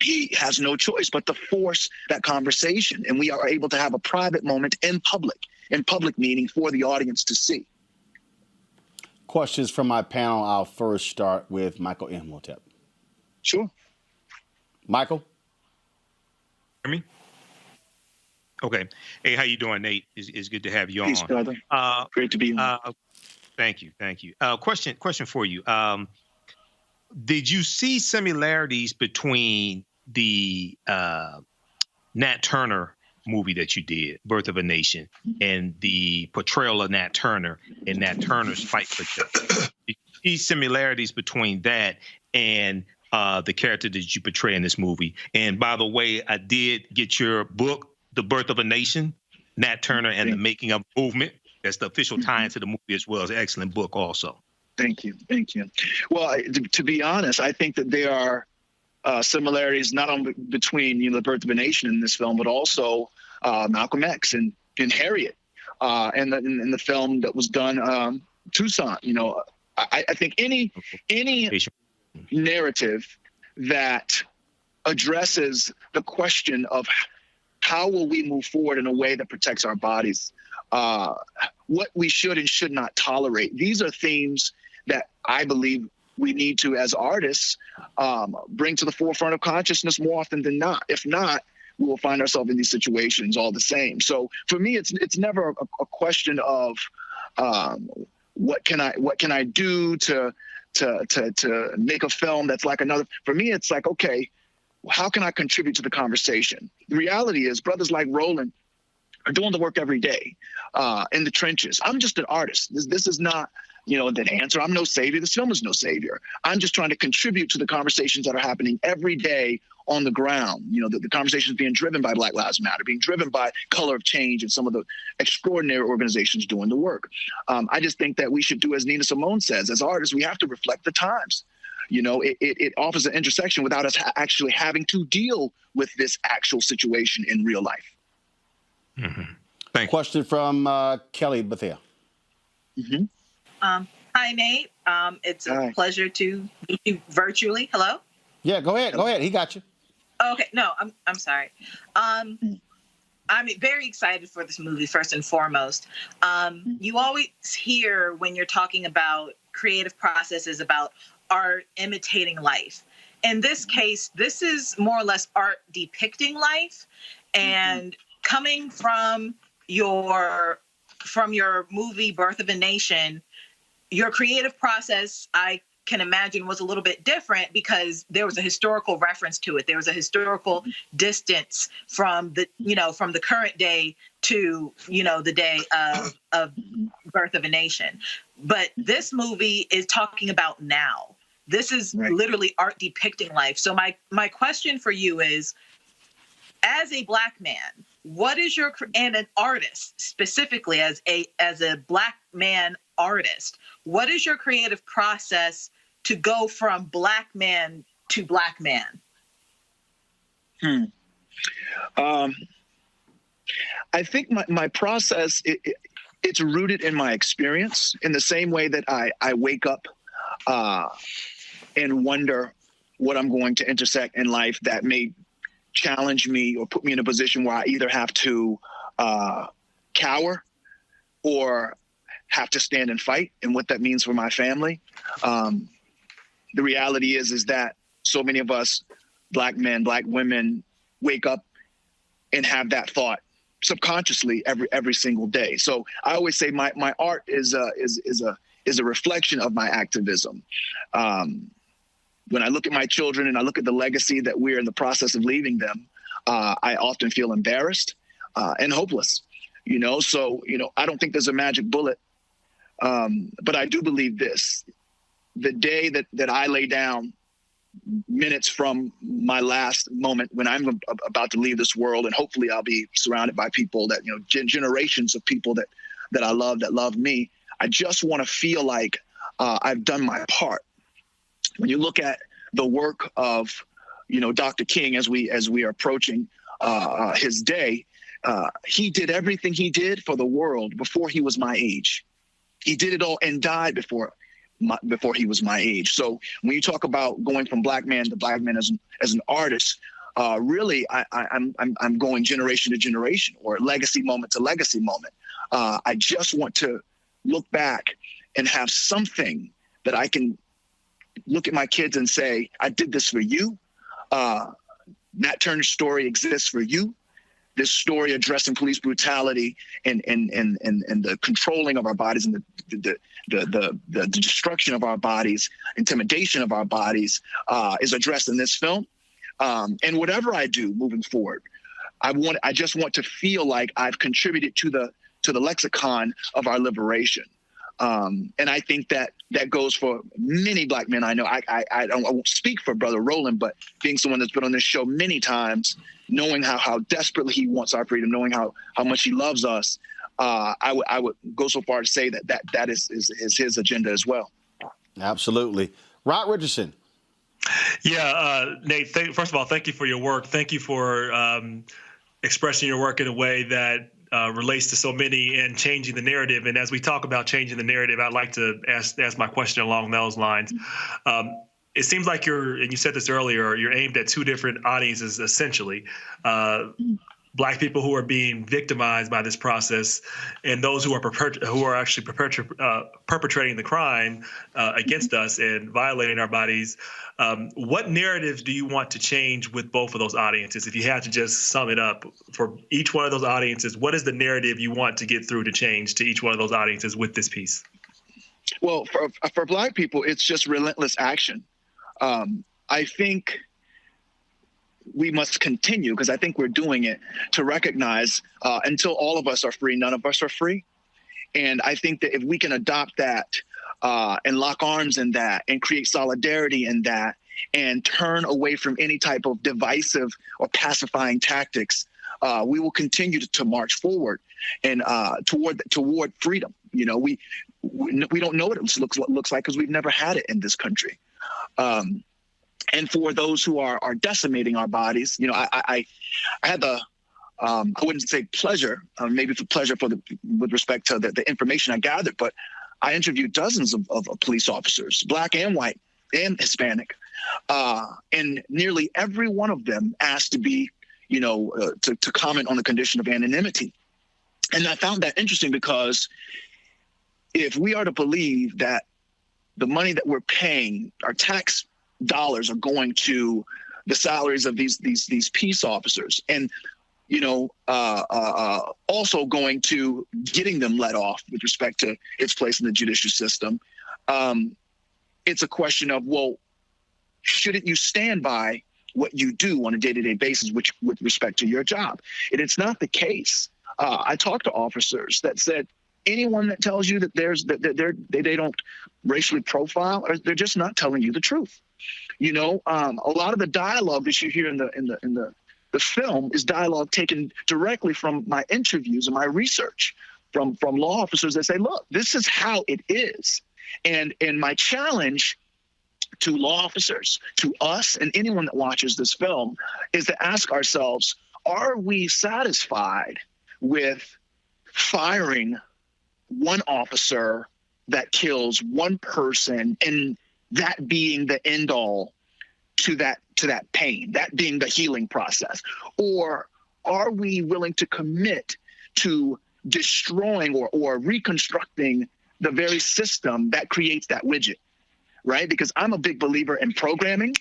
he has no choice but to force that conversation. And we are able to have a private moment in public meeting for the audience to see.
Questions from my panel. I'll first start with Michael Imhotep.
Sure.
Michael?
Hear me? Okay. Hey, how you doing, Nate? It's good to have you
Peace,
on.
brother. Great to be on.
Thank you. Question for you. Did you see similarities between the Nat Turner movie that you did, Birth of a Nation, and the portrayal of Nat Turner and Nat Turner's fight for justice? Did you see similarities between that and the character that you portray in this movie? And by the way, I did get your book, The Birth of a Nation, Nat Turner and the Making of Movement. That's the official tie into the movie as well. It's an excellent book also.
Thank you. Well, to be honest, I think that there are similarities not only between The Birth of a Nation in this film, but also Malcolm X and Harriet, and the film that was done Tucson. I think any narrative that addresses the question of how will we move forward in a way that protects our bodies, what we should and should not tolerate. These are themes that I believe we need to, as artists, bring to the forefront of consciousness more often than not. If not, we will find ourselves in these situations all the same. So for me, it's never a question of what can I do to make a film that's like another. For me, it's like, okay, how can I contribute to the conversation? The reality is, brothers like Roland are doing the work every day in the trenches. I'm just an artist. This is not, the answer. I'm no savior. This film is no savior. I'm just trying to contribute to the conversations that are happening every day on the ground. The conversations being driven by Black Lives Matter, being driven by Color of Change and some of the extraordinary organizations doing the work. I just think that we should do, as Nina Simone says, as artists, we have to reflect the times. It offers an intersection without us actually having to deal with this actual situation in real life.
Mm-hmm. Thank you.
Question from Kelly Bethea.
Mm-hmm.
Hi, Nate. It's a pleasure to meet you virtually. Hello?
Yeah, go ahead. He got you.
Okay. No, I'm sorry. I'm very excited for this movie, first and foremost. You always hear when you're talking about creative processes about art imitating life. In this case, this is more or less art depicting life. And coming from your movie, Birth of a Nation, your creative process, I can imagine, was a little bit different because there was a historical reference to it. There was a historical distance from the current day to, the day of Birth of a Nation. But this movie is talking about now. This is literally art depicting life. So my question for you is, as a Black man, what is and an artist specifically, as a Black man artist, what is your creative process to go from Black man to Black man?
I think my process, it's rooted in my experience, in the same way that I wake up and wonder what I'm going to intersect in life that may challenge me or put me in a position where I either have to cower or have to stand and fight, and what that means for my family. The reality is that so many of us, Black men, Black women, wake up and have that thought subconsciously every single day. So I always say my art is a reflection of my activism. When I look at my children and I look at the legacy that we're in the process of leaving them, I often feel embarrassed and hopeless. So, I don't think there's a magic bullet. But I do believe this. The day that I lay down, minutes from my last moment when I'm about to leave this world, and hopefully I'll be surrounded by people that, generations of people that I love, that love me. I just want to feel like I've done my part. When you look at the work of, Dr. King, as we are approaching his day, he did everything he did for the world before he was my age. He did it all and died before he was my age. So when you talk about going from black man to black man as an artist, really I'm going generation to generation, or legacy moment to legacy moment. I just want to look back and have something that I can look at my kids and say, I did this for you. Nat Turner's story exists for you. This story addressing police brutality and the controlling of our bodies and the destruction of our bodies, intimidation of our bodies is addressed in this film. And whatever I do moving forward, I just want to feel like I've contributed to the lexicon of our liberation. And I think that goes for many black men I know. I won't speak for Brother Roland, but being someone that's been on this show many times, knowing how desperately he wants our freedom, knowing how much he loves us, I would go so far to say that is his agenda as well.
Absolutely. Rod Richardson.
Yeah, Nate, first of all, thank you for your work. Thank you for expressing your work in a way that relates to so many and changing the narrative. And as we talk about changing the narrative, I'd like to ask my question along those lines. It seems like and you said this earlier, you're aimed at two different audiences, essentially. Black people who are being victimized by this process, and those who are actually perpetrating the crime against us and violating our bodies. What narratives do you want to change with both of those audiences? If you had to just sum it up for each one of those audiences, what is the narrative you want to get through to change to each one of those audiences with this piece?
Well, for Black people, it's just relentless action. I think we must continue, because I think we're doing it, to recognize until all of us are free, none of us are free. And I think that if we can adopt that and lock arms in that and create solidarity in that and turn away from any type of divisive or pacifying tactics, we will continue to march forward and toward freedom. We don't know what it looks like because we've never had it in this country. And for those who are decimating our bodies, I had the I wouldn't say pleasure, maybe it's a pleasure with respect to the information I gathered, but I interviewed dozens of police officers, Black and white and Hispanic, and nearly every one of them asked to be, to comment on the condition of anonymity. And I found that interesting because if we are to believe that the money that we're paying, our tax dollars, are going to the salaries of these peace officers, and also going to getting them let off with respect to its place in the judicial system. It's a question of, well, shouldn't you stand by what you do on a day-to-day basis, with respect to your job? And it's not the case. I talked to officers that said, anyone that tells you that they don't racially profile, or they're just not telling you the truth. A lot of the dialogue that you hear in the film is dialogue taken directly from my interviews and my research from law officers that say, look, this is how it is. And my challenge to law officers, to us, and anyone that watches this film is to ask ourselves, are we satisfied with firing one officer that kills one person and that being the end all to that pain, that being the healing process? Or are we willing to commit to destroying or reconstructing the very system that creates that widget, right? Because I'm a big believer in programming,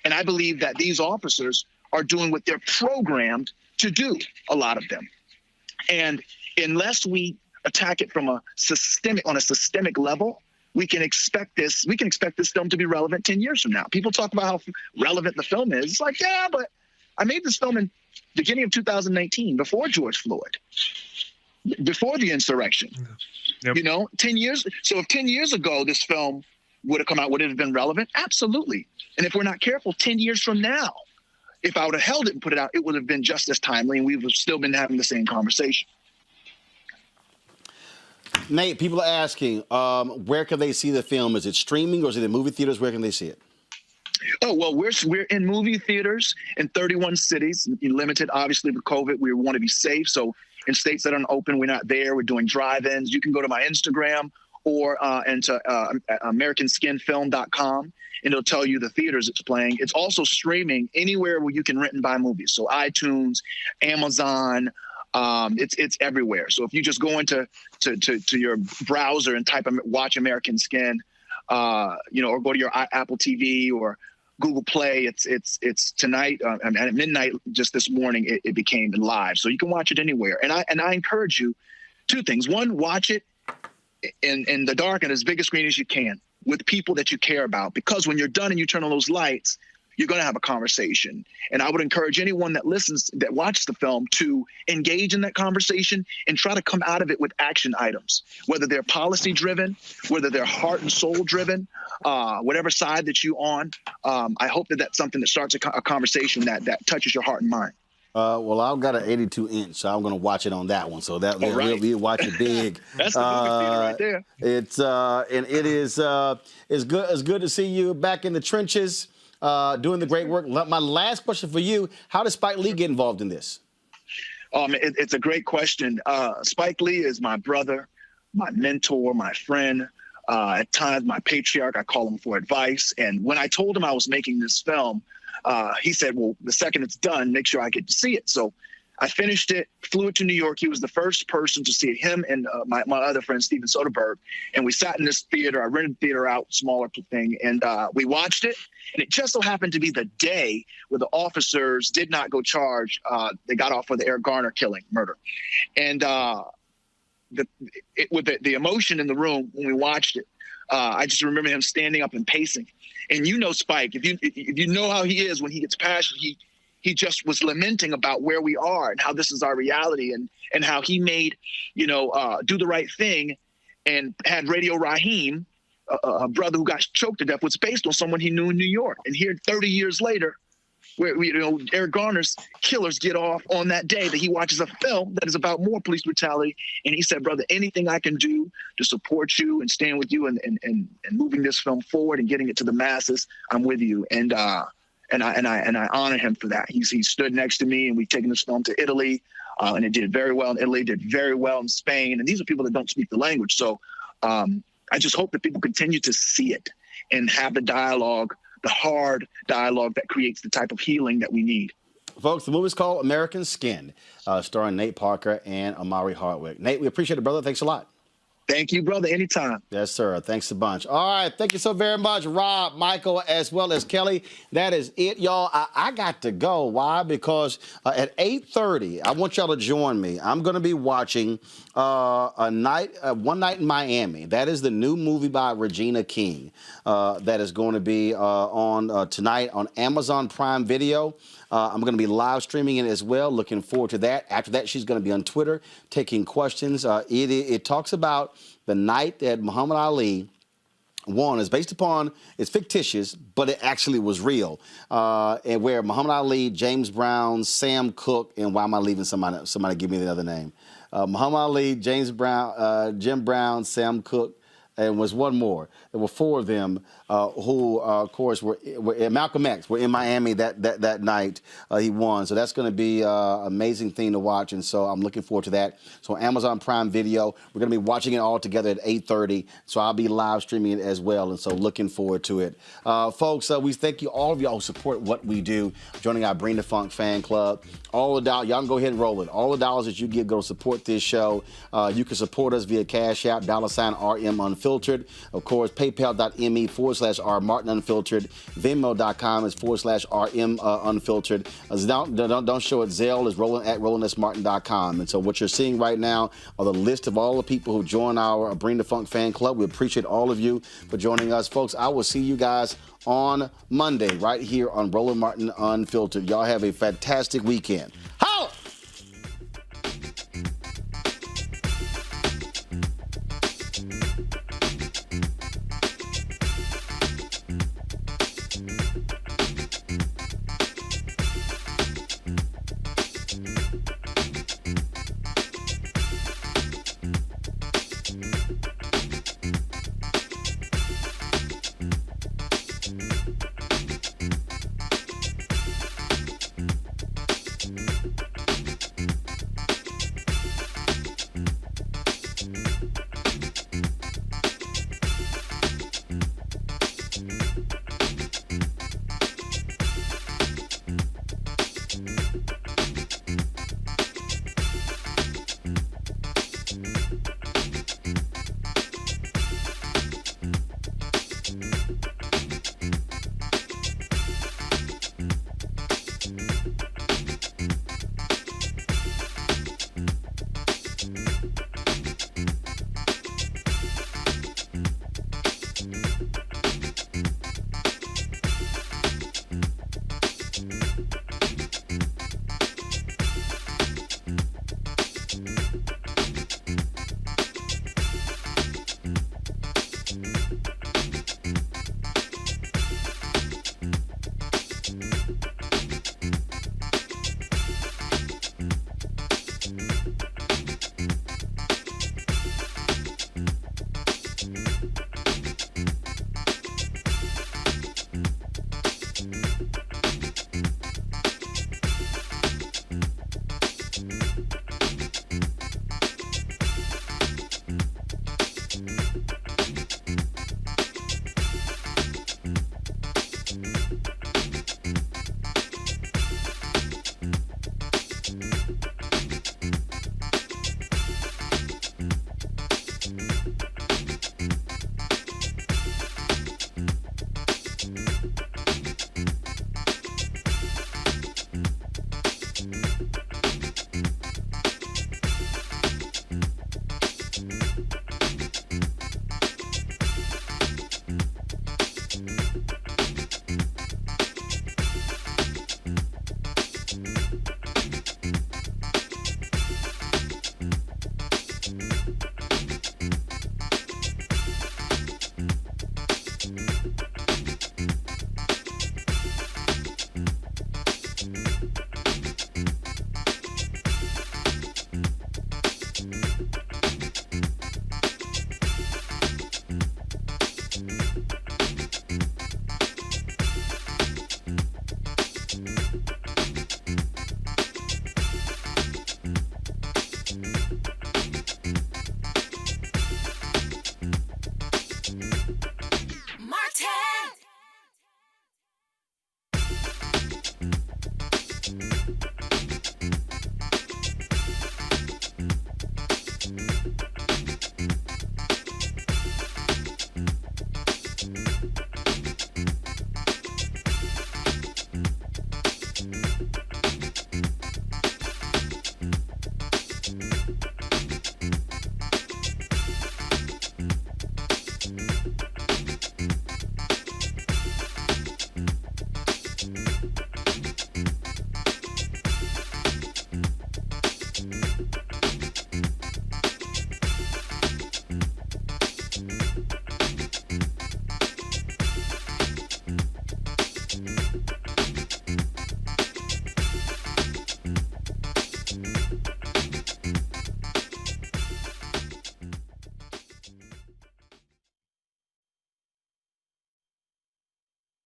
and I believe that these officers are doing what they're programmed to do, a lot of them. And unless we attack it on a systemic level, we can expect this film to be relevant 10 years from now. People talk about how relevant the film is. It's like, yeah, but I made this film in the beginning of 2019, before George Floyd. before the insurrection.
Yep.
You know, 10 years. So if 10 years ago this film would have come out, would it have been relevant? Absolutely. And if we're not careful, 10 years from now, if I would have held it and put it out, it would have been just as timely, and we would have still been having the same conversation.
Nate, people are asking, where can they see the film? Is it streaming or is it in movie theaters? Where can they see it?
Oh, well, we're in movie theaters in 31 cities, limited, obviously, with COVID. We want to be safe. So in states that aren't open, we're not there. We're doing drive-ins. You can go to my Instagram or into americanskinfilm.com, and it'll tell you the theaters it's playing. It's also streaming anywhere where you can rent and buy movies. So iTunes, Amazon, it's everywhere. So if you just go into to your browser and type Watch American Skin, or go to your Apple TV or Google Play, it's tonight and at midnight. Just this morning, it became live, so you can watch it anywhere. And I encourage you, two things. One, watch it in the dark and as big a screen as you can with people that you care about, because when you're done and you turn on those lights, you're going to have a conversation. And I would encourage anyone that watches the film to engage in that conversation and try to come out of it with action items, whether they're policy driven, whether they're heart and soul driven, whatever side that you're on. I hope that's something that starts a conversation that touches your heart and mind.
Well, I've got an 82-inch, so I'm going to watch it on that one. So that we'll watch it big.
That's the movie theater right there.
It's and it is it's good to see you back in the trenches, doing the great work. My last question for you: how does Spike Lee get involved in this?
It's a great question. Spike Lee is my brother, my mentor, my friend. At times, my patriarch. I call him for advice. And when I told him I was making this film, he said, well, the second it's done, make sure I get to see it. So I finished it, flew it to New York. He was the first person to see it, him and my other friend, Steven Soderbergh. And we sat in this theater. I rented the theater out, smaller thing, and we watched it. And it just so happened to be the day where the officers did not go charge. They got off for the Eric Garner murder. And with the emotion in the room when we watched it, I just remember him standing up and pacing. And Spike, if you know how he is when he gets passionate, he just was lamenting about where we are and how this is our reality, and how he made, Do the Right Thing and had Radio Raheem, a brother who got choked to death, was based on someone he knew in New York. And here 30 years later, where Eric Garner's killers get off on that day that he watches a film that is about more police brutality. And he said, brother, anything I can do to support you and stand with you and moving this film forward and getting it to the masses, I'm with you. And I honor him for that. He stood next to me, and we've taken this film to Italy, and it did very well in Italy, did very well in Spain. And these are people that don't speak the language. So I just hope that people continue to see it and have the dialogue, the hard dialogue that creates the type of healing that we need.
Folks, the movie's called American Skin, starring Nate Parker and Amari Hardwick. Nate, we appreciate it, brother. Thanks a lot.
Thank you, brother. Anytime.
Yes, sir. Thanks a bunch. All right. Thank you so very much, Rob, Michael, as well as Kelly. That is it, y'all. I got to go. Why? Because at 8:30, I want y'all to join me. I'm going to be watching One Night in Miami. That is the new movie by Regina King that is going to be on tonight on Amazon Prime Video. I'm going to be live streaming it as well. Looking forward to that. After that, she's going to be on Twitter taking questions. It talks about the night that Muhammad Ali won. It's based upon, it's fictitious, but it actually was real. And where Muhammad Ali, James Brown, Sam Cooke, and why am I leaving somebody? Somebody give me the other name. Muhammad Ali, James Brown, Jim Brown, Sam Cooke, and was one more. There were four of them who, of course, were Malcolm X were in Miami that night. He won. So that's going to be an amazing thing to watch. And so I'm looking forward to that. So Amazon Prime Video, we're going to be watching it all together at 8:30. So I'll be live streaming it as well. And so looking forward to it. Folks, we thank you, all of y'all who support what we do, joining our Bring the Funk fan club. All the dollars, y'all can go ahead and roll it. All the dollars that you give go to support this show. You can support us via Cash App, $RM Unfiltered. Of course, PayPal.me/R Martin Unfiltered. Venmo.com is /RM Unfiltered. Don't show it. Zelle is Roland at RolandSMartin.com. And so what you're seeing right now are the list of all the people who join our Bring the Funk fan club. We appreciate all of you for joining us, folks. I will see you guys on Monday right here on Roland Martin Unfiltered. Y'all have a fantastic weekend. Ha!